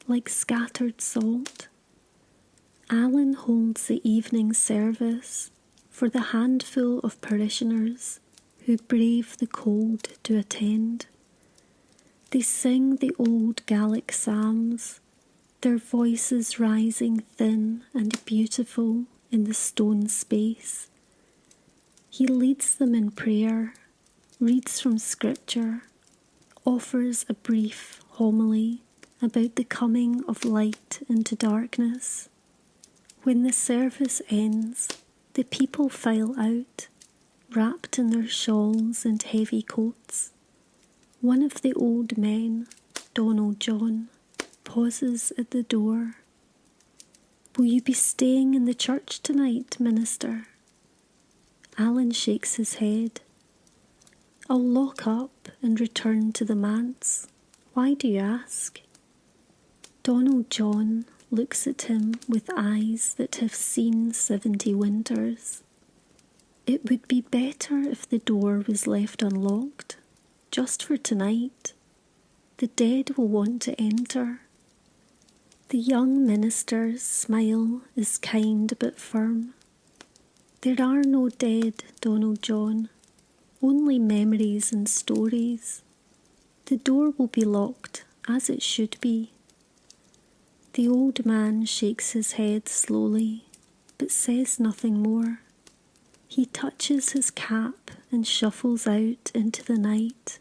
like scattered salt. Alan holds the evening service for the handful of parishioners who brave the cold to attend. They sing the old Gaelic psalms, their voices rising thin and beautiful in the stone space. He leads them in prayer, reads from scripture, offers a brief homily about the coming of light into darkness. When the service ends, the people file out, wrapped in their shawls and heavy coats. One of the old men, Donald John, pauses at the door. "Will you be staying in the church tonight, minister?" Alan shakes his head. "I'll lock up and return to the manse. Why do you ask?" Donald John looks at him with eyes that have seen 70 winters. "It would be better if the door was left unlocked, just for tonight. The dead will want to enter." The young minister's smile is kind but firm. "There are no dead, Donald John, only memories and stories. The door will be locked, as it should be." The old man shakes his head slowly, but says nothing more. He touches his cap and shuffles out into the night.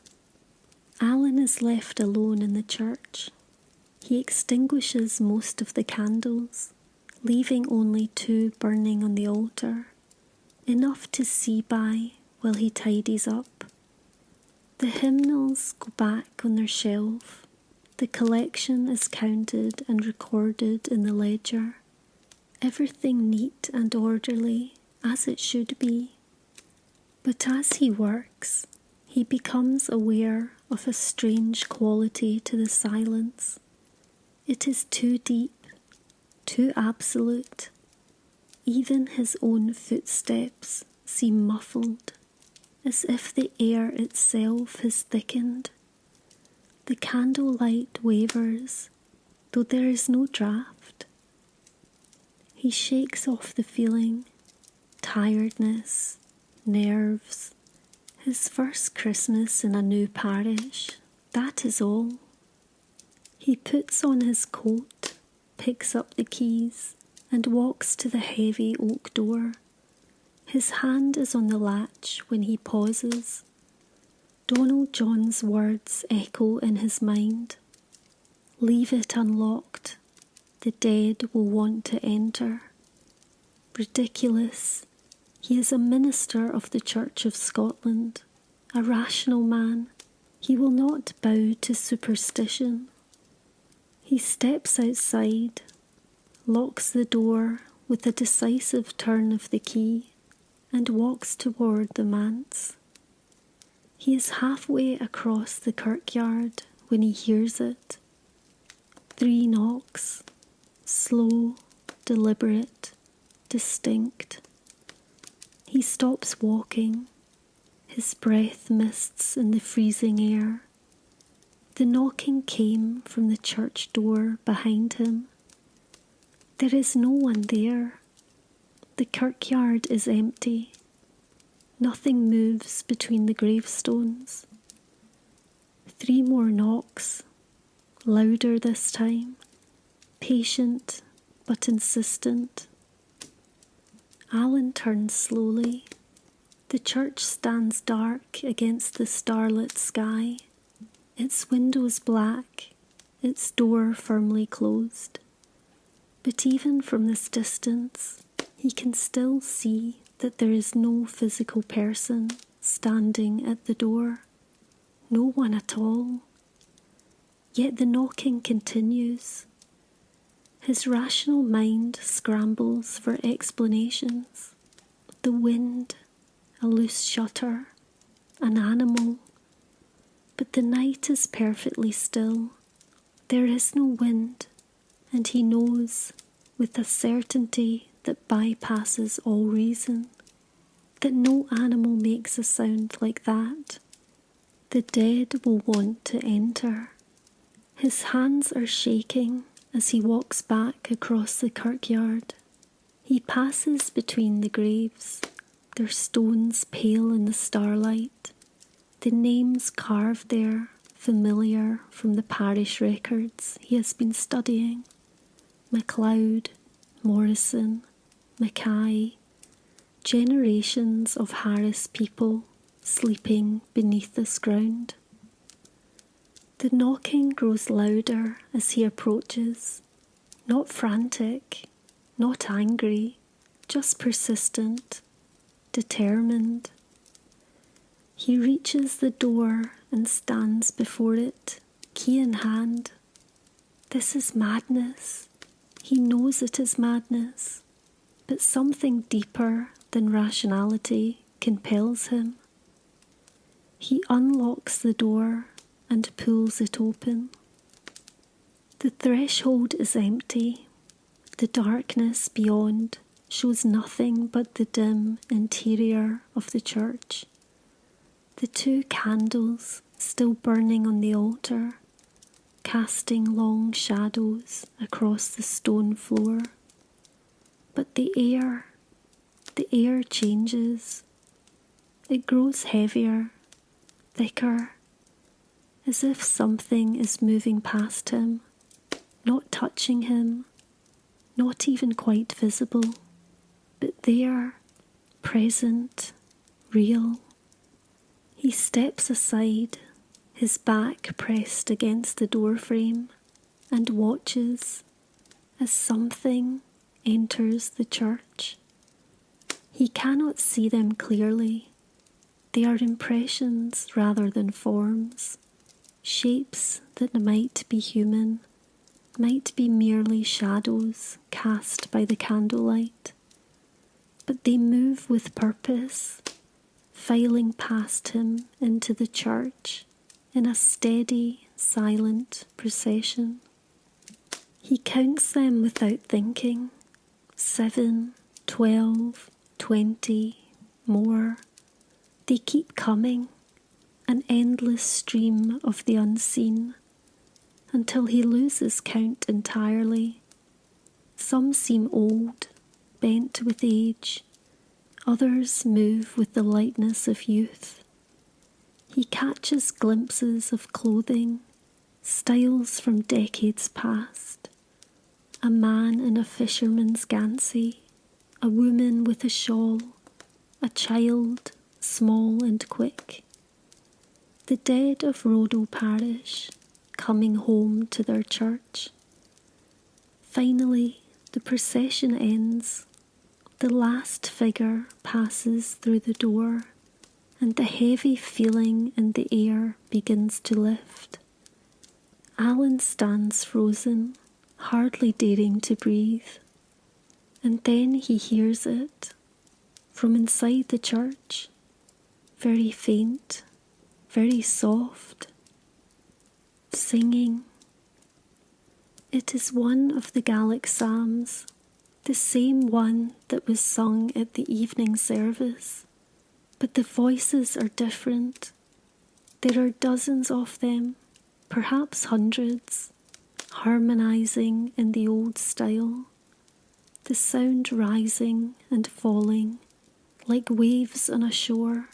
Alan is left alone in the church. He extinguishes most of the candles, leaving only 2 burning on the altar, enough to see by while he tidies up. The hymnals go back on their shelf. The collection is counted and recorded in the ledger. Everything neat and orderly, as it should be. But as he works, he becomes aware of a strange quality to the silence. It is too deep, too absolute. Even his own footsteps seem muffled, as if the air itself has thickened. The candlelight wavers, though there is no draught. He shakes off the feeling, tiredness, nerves. His first Christmas in a new parish, that is all. He puts on his coat, picks up the keys, and walks to the heavy oak door. His hand is on the latch when he pauses. Donald John's words echo in his mind. "Leave it unlocked. The dead will want to enter." Ridiculous. He is a minister of the Church of Scotland, a rational man. He will not bow to superstition. He steps outside, locks the door with a decisive turn of the key, and walks toward the manse. He is halfway across the kirkyard when he hears it. 3 knocks, slow, deliberate, distinct. He stops walking. His breath mists in the freezing air. The knocking came from the church door behind him. There is no one there. The kirkyard is empty. Nothing moves between the gravestones. 3 more knocks, louder this time, patient but insistent. Alan turns slowly. The church stands dark against the starlit sky, its windows black, its door firmly closed. But even from this distance, he can still see that there is no physical person standing at the door. No one at all. Yet the knocking continues. His rational mind scrambles for explanations. The wind, a loose shutter, an animal. But the night is perfectly still. There is no wind, and he knows, with a certainty that bypasses all reason, that no animal makes a sound like that. The dead will want to enter. His hands are shaking as he walks back across the kirkyard. He passes between the graves, their stones pale in the starlight, the names carved there familiar from the parish records he has been studying. MacLeod, Morrison, Mackay, generations of Harris people sleeping beneath this ground. The knocking grows louder as he approaches, not frantic, not angry, just persistent, determined. He reaches the door and stands before it, key in hand. This is madness. He knows it is madness, but something deeper than rationality compels him. He unlocks the door and pulls it open. The threshold is empty. The darkness beyond shows nothing but the dim interior of the church. The 2 candles still burning on the altar, casting long shadows across the stone floor. But the air changes. It grows heavier, thicker, as if something is moving past him, not touching him, not even quite visible, but there, present, real. He steps aside, his back pressed against the doorframe, and watches as something enters the church. He cannot see them clearly. They are impressions rather than forms, shapes that might be human, might be merely shadows cast by the candlelight. But they move with purpose, filing past him into the church in a steady, silent procession. He counts them without thinking. 7, 12, 20, more. They keep coming, an endless stream of the unseen, until he loses count entirely. Some seem old, bent with age. Others move with the lightness of youth. He catches glimpses of clothing, styles from decades past. A man in a fisherman's gancy, a woman with a shawl, a child, small and quick. The dead of Rodo Parish, coming home to their church. Finally, the procession ends. The last figure passes through the door, and the heavy feeling in the air begins to lift. Alan stands frozen, hardly daring to breathe. And then he hears it, from inside the church, very faint, very soft, singing. It is one of the Gaelic psalms, the same one that was sung at the evening service, but the voices are different. There are dozens of them, perhaps hundreds, harmonizing in the old style, the sound rising and falling like waves on a shore.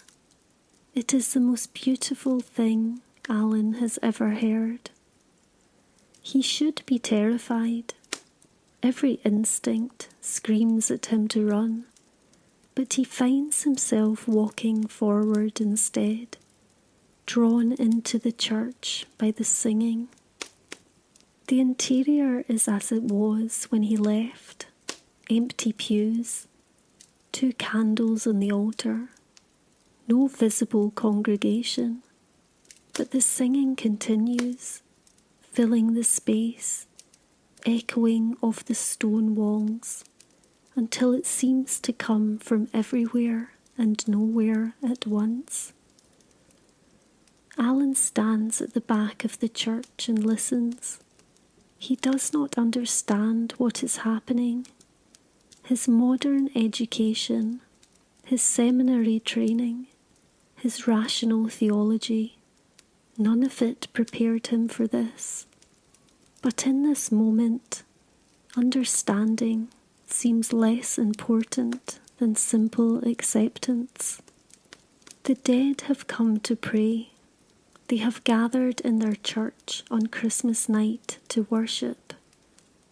It is the most beautiful thing Alan has ever heard. He should be terrified. Every instinct screams at him to run, but he finds himself walking forward instead, drawn into the church by the singing. The interior is as it was when he left, empty pews, 2 candles on the altar, no visible congregation, but the singing continues, filling the space, echoing off the stone walls, until it seems to come from everywhere and nowhere at once. Alan stands at the back of the church and listens. He does not understand what is happening. His modern education, his seminary training, his rational theology, none of it prepared him for this. But in this moment, understanding seems less important than simple acceptance. The dead have come to pray. They have gathered in their church on Christmas night to worship,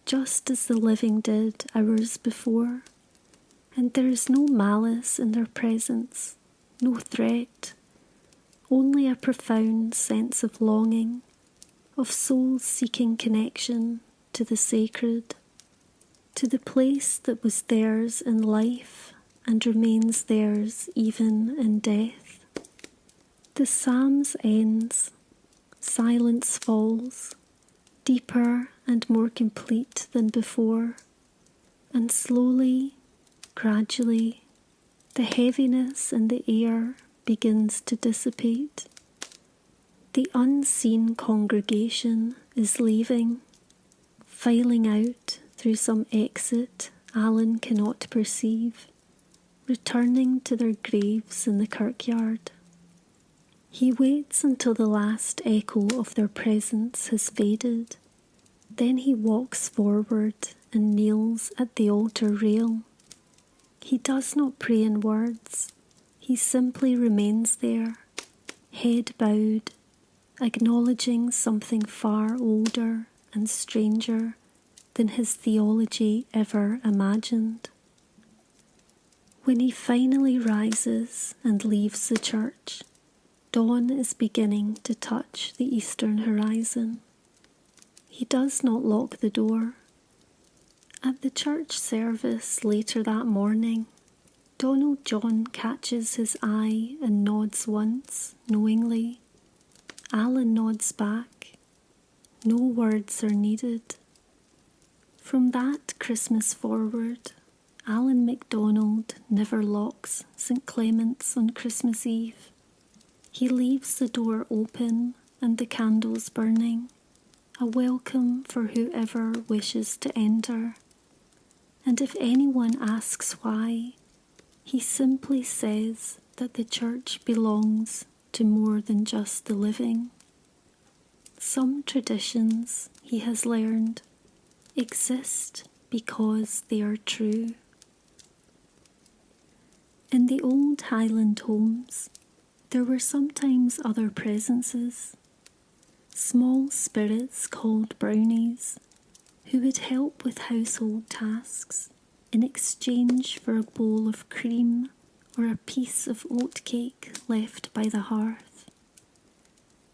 just as the living did hours before, and there is no malice in their presence, no threat, only a profound sense of longing, of souls seeking connection to the sacred, to the place that was theirs in life and remains theirs even in death. The Psalms ends, silence falls, deeper and more complete than before, and slowly, gradually, the heaviness in the air begins to dissipate. The unseen congregation is leaving, filing out through some exit Alan cannot perceive, returning to their graves in the kirkyard. He waits until the last echo of their presence has faded. Then he walks forward and kneels at the altar rail. He does not pray in words. He simply remains there, head bowed, acknowledging something far older and stranger than his theology ever imagined. When he finally rises and leaves the church, dawn is beginning to touch the eastern horizon. He does not lock the door. At the church service later that morning, Donald John catches his eye and nods once, knowingly. Alan nods back. No words are needed. From that Christmas forward, Alan MacDonald never locks St. Clement's on Christmas Eve. He leaves the door open and the candles burning, a welcome for whoever wishes to enter. And if anyone asks why, he simply says that the church belongs to more than just the living. Some traditions, he has learned, exist because they are true. In the old Highland homes, there were sometimes other presences, small spirits called brownies, who would help with household tasks in exchange for a bowl of cream or a piece of oatcake left by the hearth.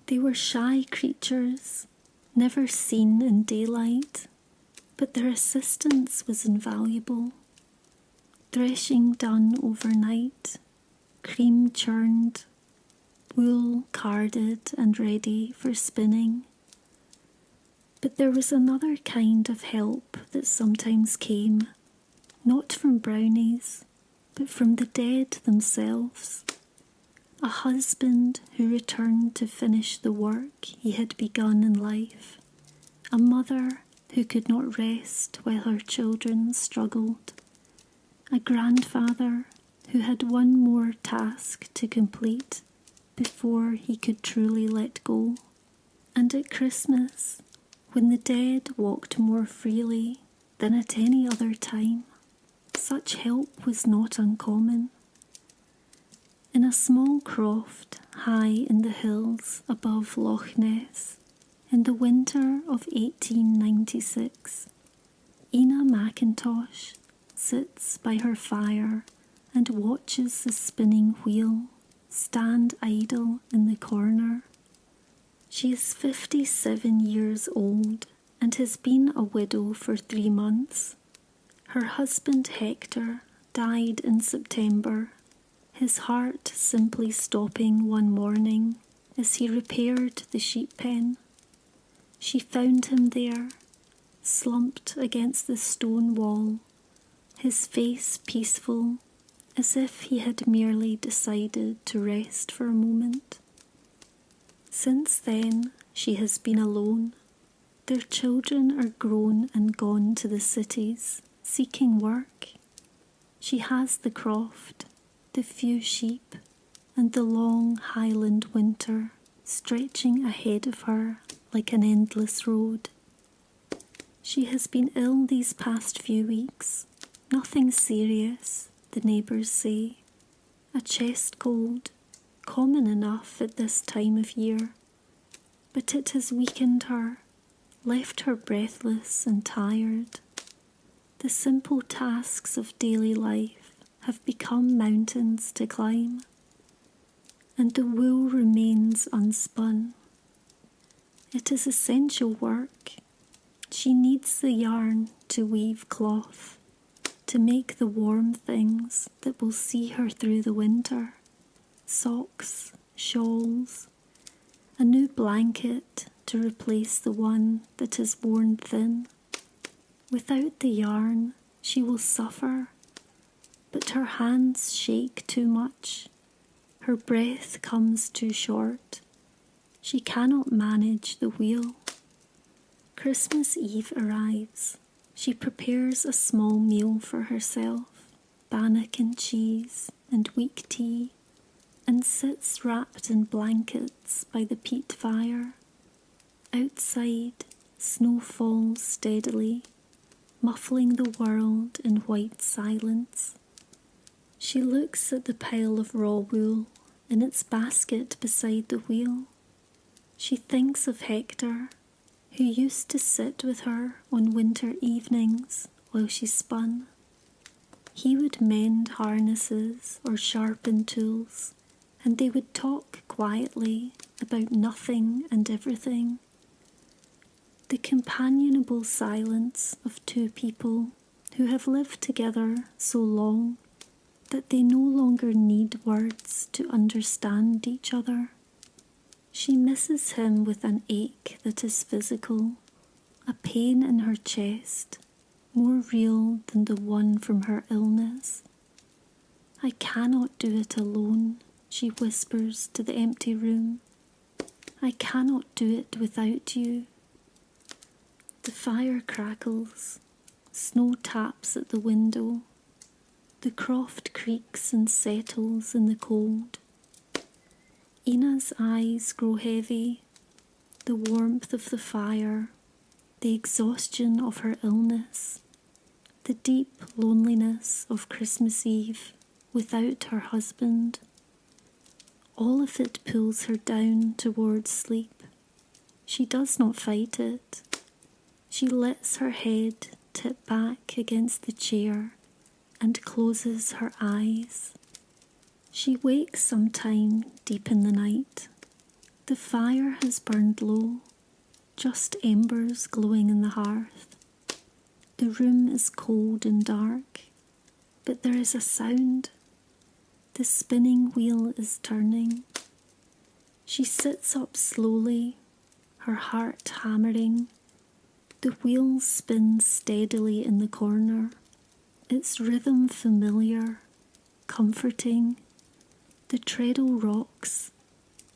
They were shy creatures, never seen in daylight, but their assistance was invaluable. Threshing done overnight, cream churned, wool carded and ready for spinning. But there was another kind of help that sometimes came, not from brownies, but from the dead themselves. A husband who returned to finish the work he had begun in life. A mother who could not rest while her children struggled. A grandfather who had one more task to complete before he could truly let go. And at Christmas, when the dead walked more freely than at any other time, such help was not uncommon. In a small croft high in the hills above Loch Ness, in the winter of 1896, Ina McIntosh sits by her fire and watches the spinning wheel stand idle in the corner. She is 57 years old and has been a widow for 3 months. Her husband Hector died in September, his heart simply stopping one morning as he repaired the sheep pen. She found him there, slumped against the stone wall, his face peaceful, as if he had merely decided to rest for a moment. Since then, she has been alone. Their children are grown and gone to the cities, seeking work. She has the croft, the few sheep, and the long Highland winter stretching ahead of her like an endless road. She has been ill these past few weeks. Nothing serious, the neighbours say. A chest cold, common enough at this time of year. But it has weakened her, left her breathless and tired. The simple tasks of daily life have become mountains to climb, and the wool remains unspun. It is essential work. She needs the yarn to weave cloth, to make the warm things that will see her through the winter. Socks, shawls, a new blanket to replace the one that is worn thin. Without the yarn, she will suffer, but her hands shake too much. Her breath comes too short. She cannot manage the wheel. Christmas Eve arrives. She prepares a small meal for herself, bannock and cheese and weak tea, and sits wrapped in blankets by the peat fire. Outside, snow falls steadily, muffling the world in white silence. She looks at the pile of raw wool in its basket beside the wheel. She thinks of Hector, who used to sit with her on winter evenings while she spun. He would mend harnesses or sharpen tools, and they would talk quietly about nothing and everything. The companionable silence of two people who have lived together so long that they no longer need words to understand each other. She misses him with an ache that is physical, a pain in her chest, more real than the one from her illness. I cannot do it alone, she whispers to the empty room. I cannot do it without you. The fire crackles, snow taps at the window, the croft creaks and settles in the cold. Ina's eyes grow heavy, the warmth of the fire, the exhaustion of her illness, the deep loneliness of Christmas Eve without her husband. All of it pulls her down towards sleep. She does not fight it. She lets her head tip back against the chair and closes her eyes. She wakes sometime deep in the night. The fire has burned low, just embers glowing in the hearth. The room is cold and dark, but there is a sound. The spinning wheel is turning. She sits up slowly, her heart hammering. The wheel spins steadily in the corner, its rhythm familiar, comforting. The treadle rocks,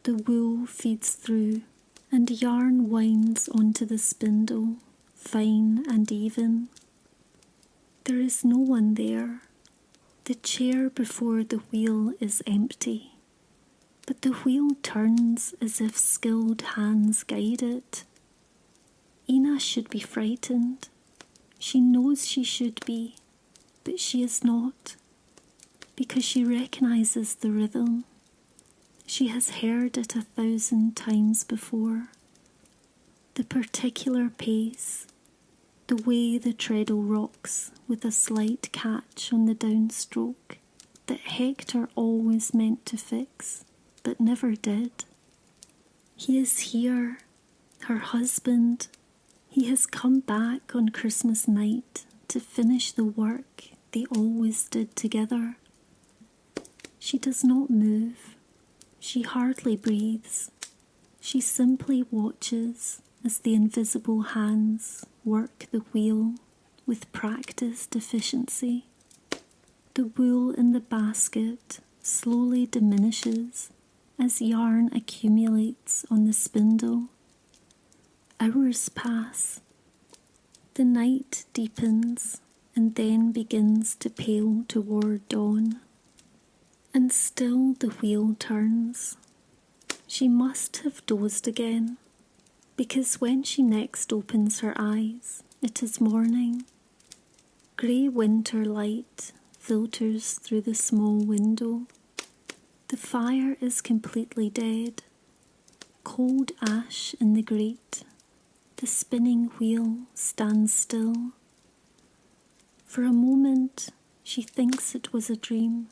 the wool feeds through, and yarn winds onto the spindle, fine and even. There is no one there. The chair before the wheel is empty, but the wheel turns as if skilled hands guide it. Ina should be frightened. She knows she should be, but she is not, because she recognizes the rhythm. She has heard it 1,000 times before. The particular pace, the way the treadle rocks with a slight catch on the downstroke that Hector always meant to fix, but never did. He is here, her husband. He has come back on Christmas night to finish the work they always did together. She does not move. She hardly breathes. She simply watches as the invisible hands work the wheel with practiced efficiency. The wool in the basket slowly diminishes as yarn accumulates on the spindle. Hours pass. The night deepens and then begins to pale toward dawn. And still the wheel turns. She must have dozed again, because when she next opens her eyes, it is morning. Grey winter light filters through the small window. The fire is completely dead. Cold ash in the grate. The spinning wheel stands still. For a moment, she thinks it was a dream.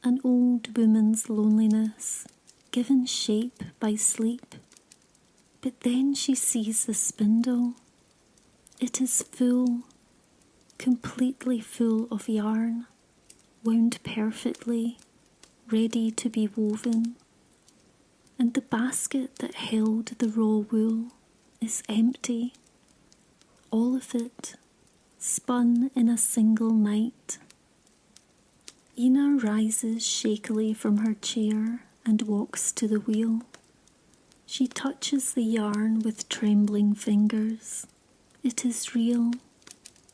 An old woman's loneliness, given shape by sleep. But then she sees the spindle. It is full, completely full of yarn, wound perfectly, ready to be woven. And the basket that held the raw wool is empty. All of it, spun in a single night. Ina rises shakily from her chair and walks to the wheel. She touches the yarn with trembling fingers. It is real,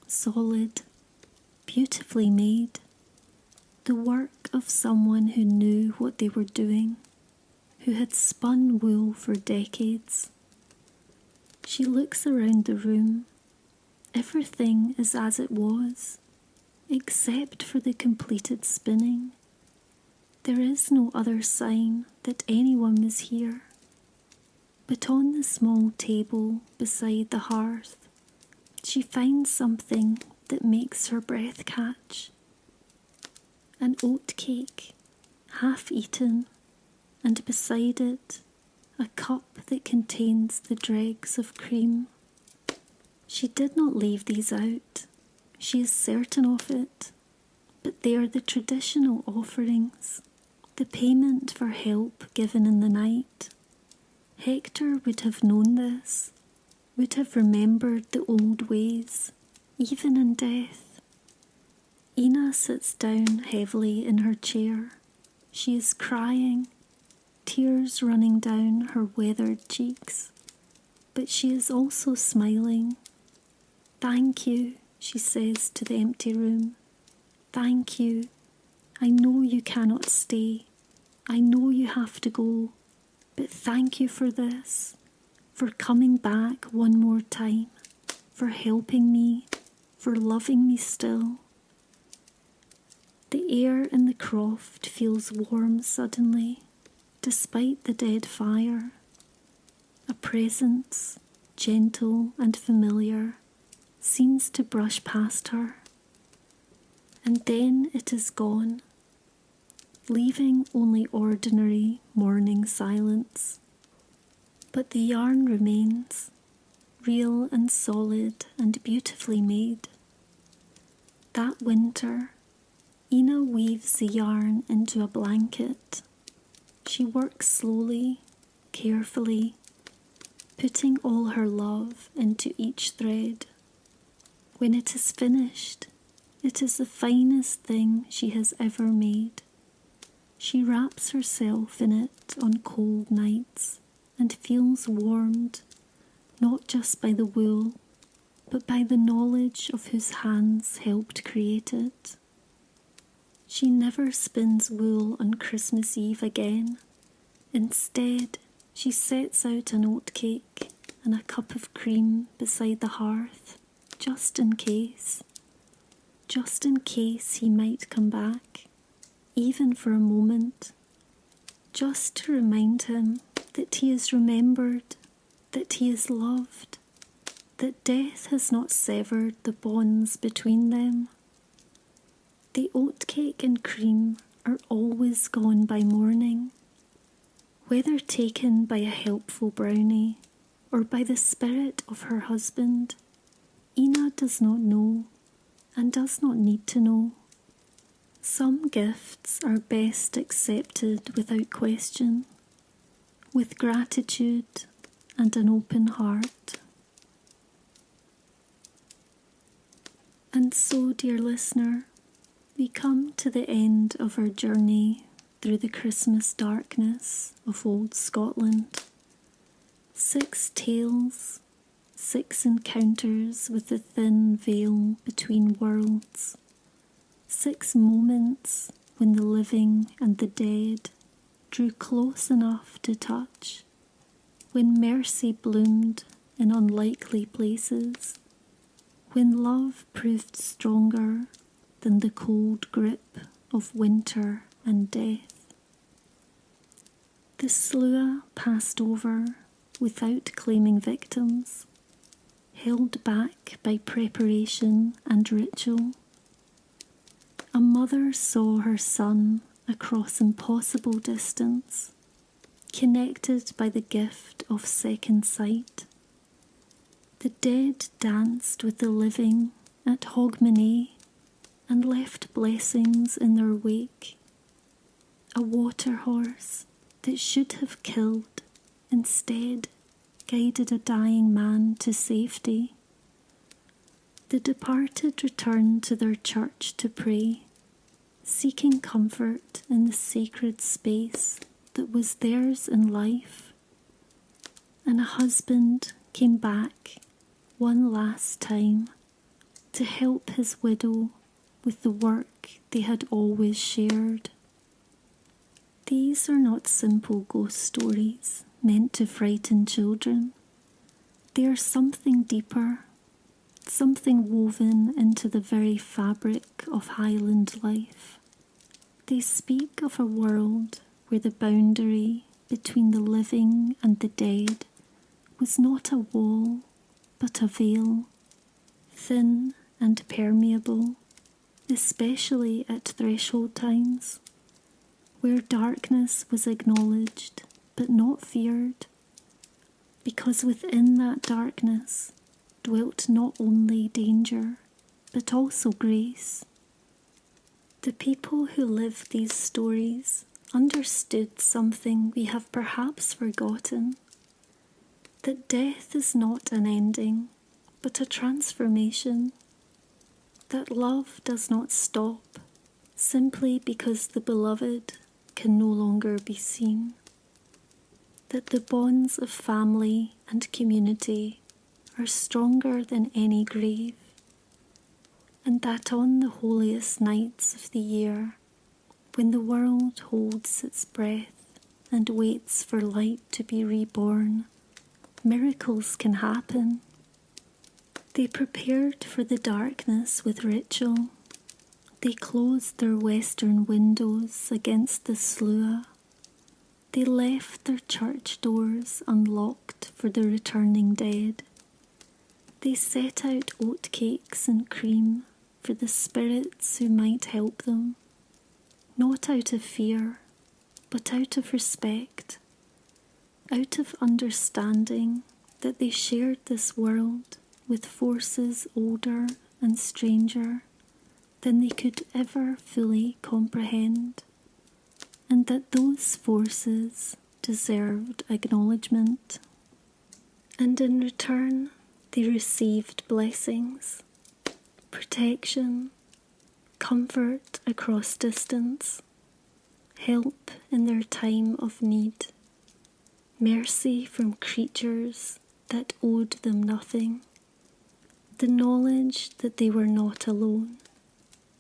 solid, beautifully made. The work of someone who knew what they were doing, who had spun wool for decades. She looks around the room. Everything is as it was, except for the completed spinning. There is no other sign that anyone was here. But on the small table beside the hearth, she finds something that makes her breath catch. An oat cake, half eaten, and beside it, a cup that contains the dregs of cream. She did not leave these out. She is certain of it. But they are the traditional offerings, the payment for help given in the night. Hector would have known this, would have remembered the old ways, even in death. Ina sits down heavily in her chair. She is crying, tears running down her weathered cheeks. But she is also smiling. "Thank you," she says to the empty room. "Thank you. I know you cannot stay. I know you have to go. But thank you for this, for coming back one more time, for helping me, for loving me still." The air in the croft feels warm suddenly, despite the dead fire. A presence, gentle and familiar, seems to brush past her. And then it is gone, leaving only ordinary morning silence. But the yarn remains, real and solid and beautifully made. That winter, Ina weaves the yarn into a blanket. She works slowly, carefully, putting all her love into each thread. When it is finished, it is the finest thing she has ever made. She wraps herself in it on cold nights and feels warmed, not just by the wool, but by the knowledge of whose hands helped create it. She never spins wool on Christmas Eve again. Instead, she sets out an oat cake and a cup of cream beside the hearth, just in case he might come back, even for a moment, just to remind him that he is remembered, that he is loved, that death has not severed the bonds between them. The oatcake and cream are always gone by morning, whether taken by a helpful brownie or by the spirit of her husband. Ina does not know and does not need to know. Some gifts are best accepted without question, with gratitude and an open heart. And so, dear listener, we come to the end of our journey through the Christmas darkness of old Scotland. 6 tales, 6 encounters with the thin veil between worlds, 6 moments when the living and the dead drew close enough to touch, when mercy bloomed in unlikely places, when love proved stronger than the cold grip of winter and death. The Sluagh passed over without claiming victims, held back by preparation and ritual. A mother saw her son across impossible distance, connected by the gift of second sight. The dead danced with the living at Hogmanay and left blessings in their wake. A water horse that should have killed instead guided a dying man to safety. The departed returned to their church to pray, seeking comfort in the sacred space that was theirs in life. And a husband came back one last time to help his widow with the work they had always shared. These are not simple ghost stories meant to frighten children. They are something deeper, something woven into the very fabric of Highland life. They speak of a world where the boundary between the living and the dead was not a wall, but a veil, thin and permeable, especially at threshold times, where darkness was acknowledged but not feared, because within that darkness dwelt not only danger, but also grace. The people who lived these stories understood something we have perhaps forgotten, that death is not an ending, but a transformation, that love does not stop simply because the beloved can no longer be seen, that the bonds of family and community are stronger than any grave, and that on the holiest nights of the year, when the world holds its breath and waits for light to be reborn, miracles can happen. They prepared for the darkness with ritual. They closed their western windows against the Sluagh. They left their church doors unlocked for the returning dead. They set out oatcakes and cream for the spirits who might help them, not out of fear, but out of respect, out of understanding that they shared this world with forces older and stranger than they could ever fully comprehend, and that those forces deserved acknowledgement. And in return, they received blessings, protection, comfort across distance, help in their time of need, mercy from creatures that owed them nothing, the knowledge that they were not alone,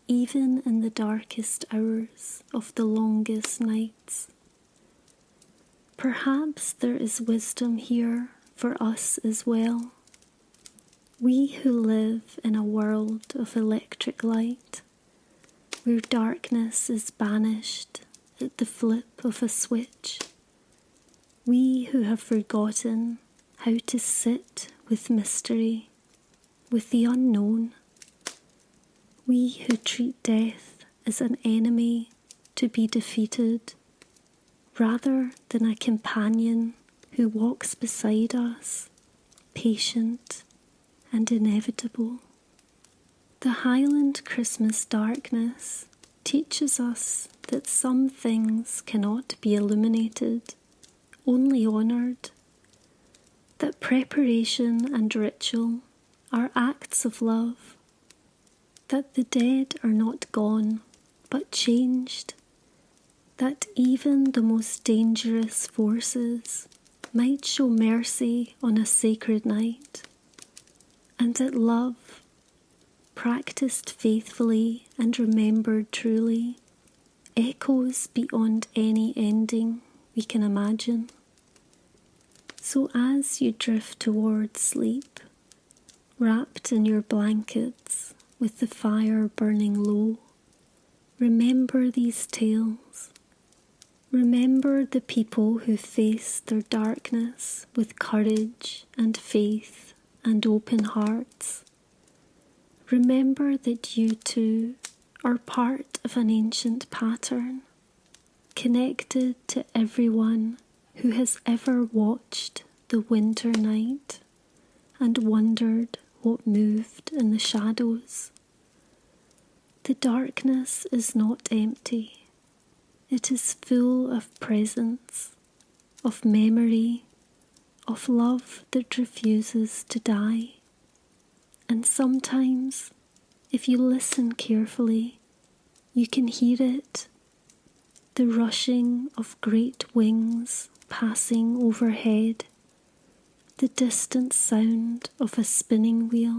even in the darkest hours of the longest nights. Perhaps there is wisdom here for us as well. We who live in a world of electric light, where darkness is banished at the flip of a switch. We who have forgotten how to sit with mystery, with the unknown. We who treat death as an enemy to be defeated, rather than a companion who walks beside us, patient and inevitable. The Highland Christmas darkness teaches us that some things cannot be illuminated, only honoured, that preparation and ritual are acts of love, that the dead are not gone, but changed, that even the most dangerous forces might show mercy on a sacred night, and that love, practiced faithfully and remembered truly, echoes beyond any ending we can imagine. So as you drift towards sleep, wrapped in your blankets with the fire burning low, remember these tales. Remember the people who faced their darkness with courage and faith and open hearts. Remember that you too are part of an ancient pattern, connected to everyone who has ever watched the winter night and wondered what moved in the shadows. The darkness is not empty. It is full of presence, of memory, of love that refuses to die. And sometimes, if you listen carefully, you can hear it, the rushing of great wings passing overhead, the distant sound of a spinning wheel,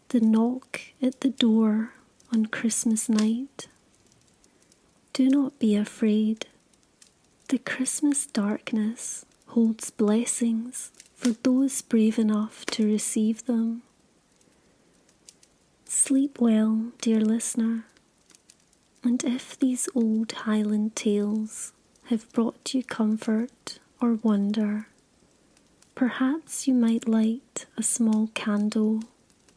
the knock at the door on Christmas night. Do not be afraid. The Christmas darkness holds blessings for those brave enough to receive them. Sleep well, dear listener, and if these old Highland tales have brought you comfort or wonder, perhaps you might light a small candle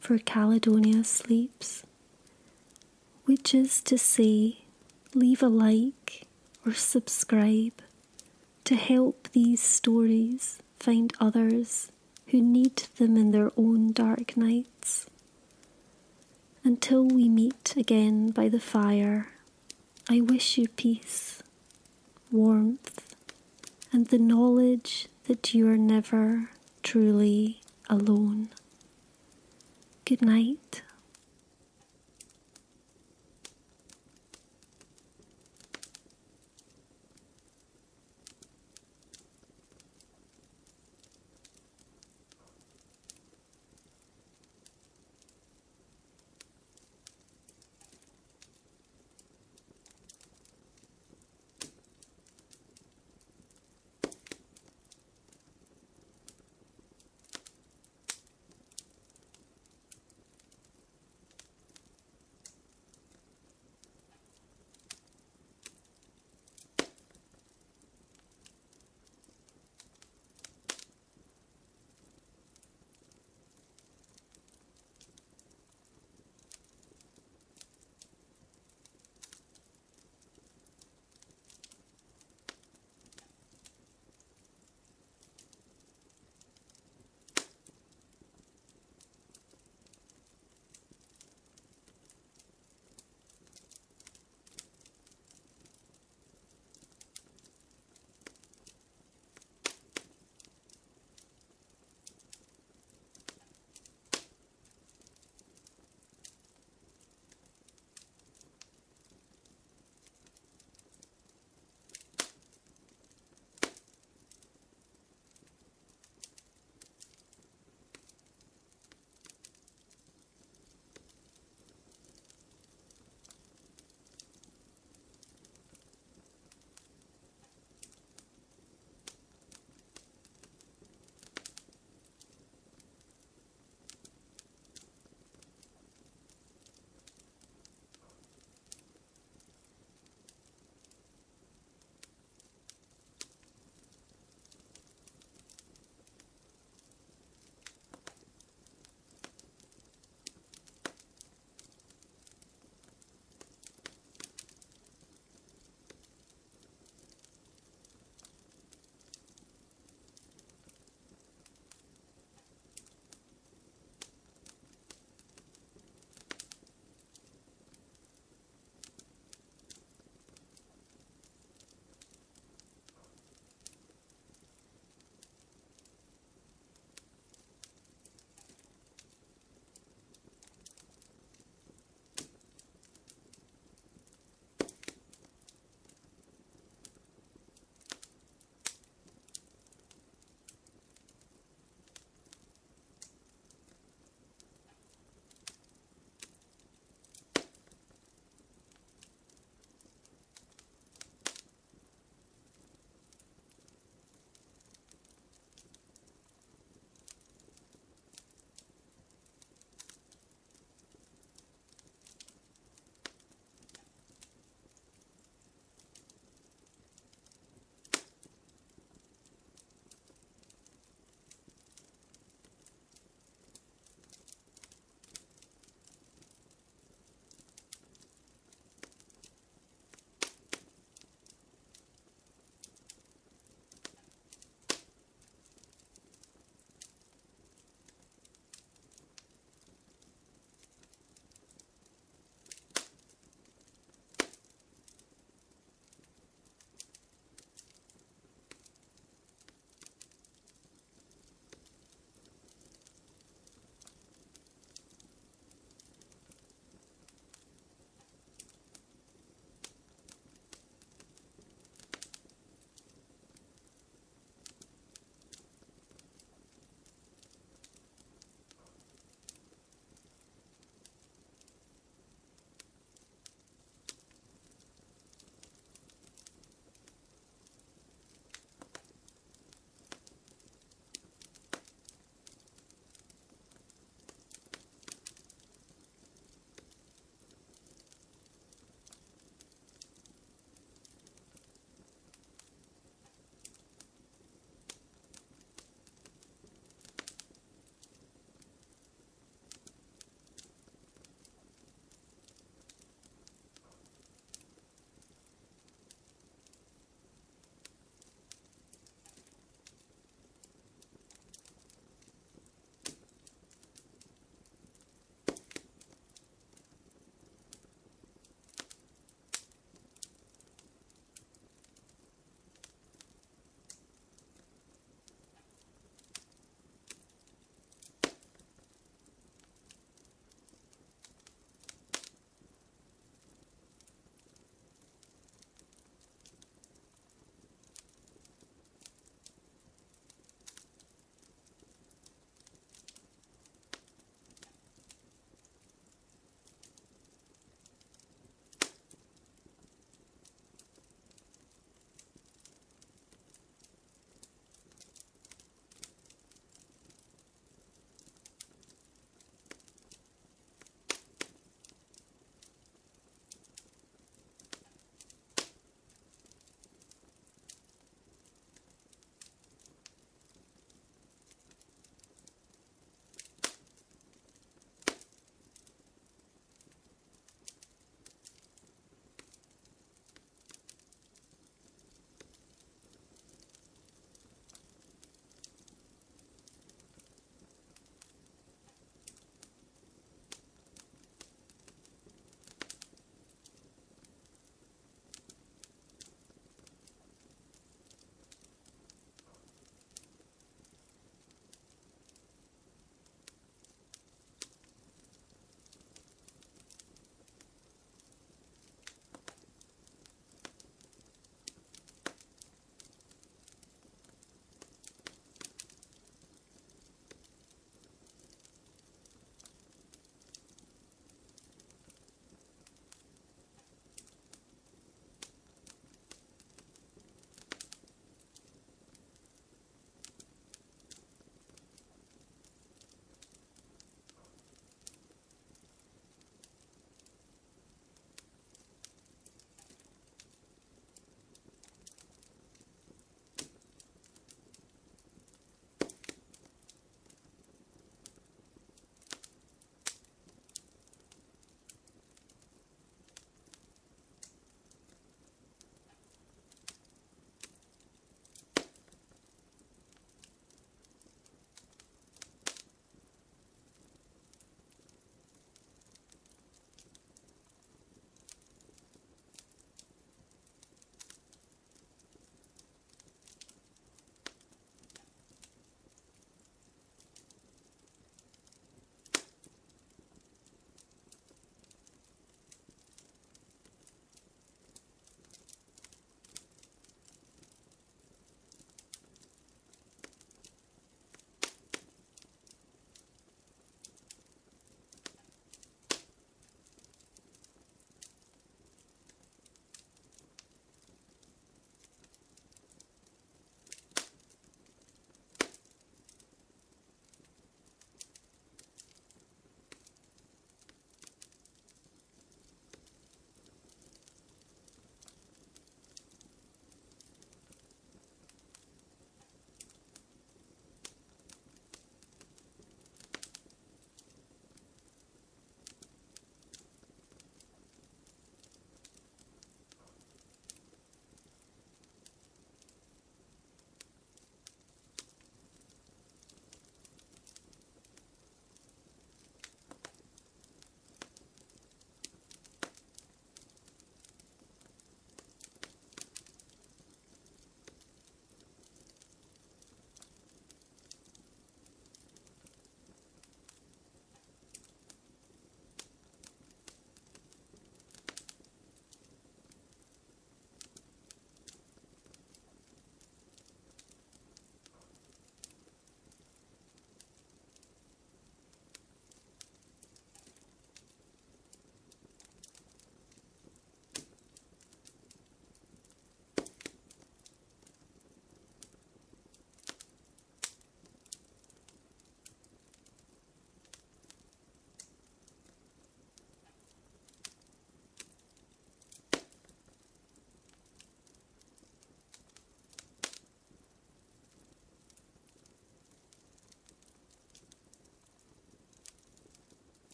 for Caledonia Sleeps, which is to say, leave a like or subscribe to help these stories find others who need them in their own dark nights. Until we meet again by the fire, I wish you peace, warmth, and the knowledge that you are never truly alone. Good night.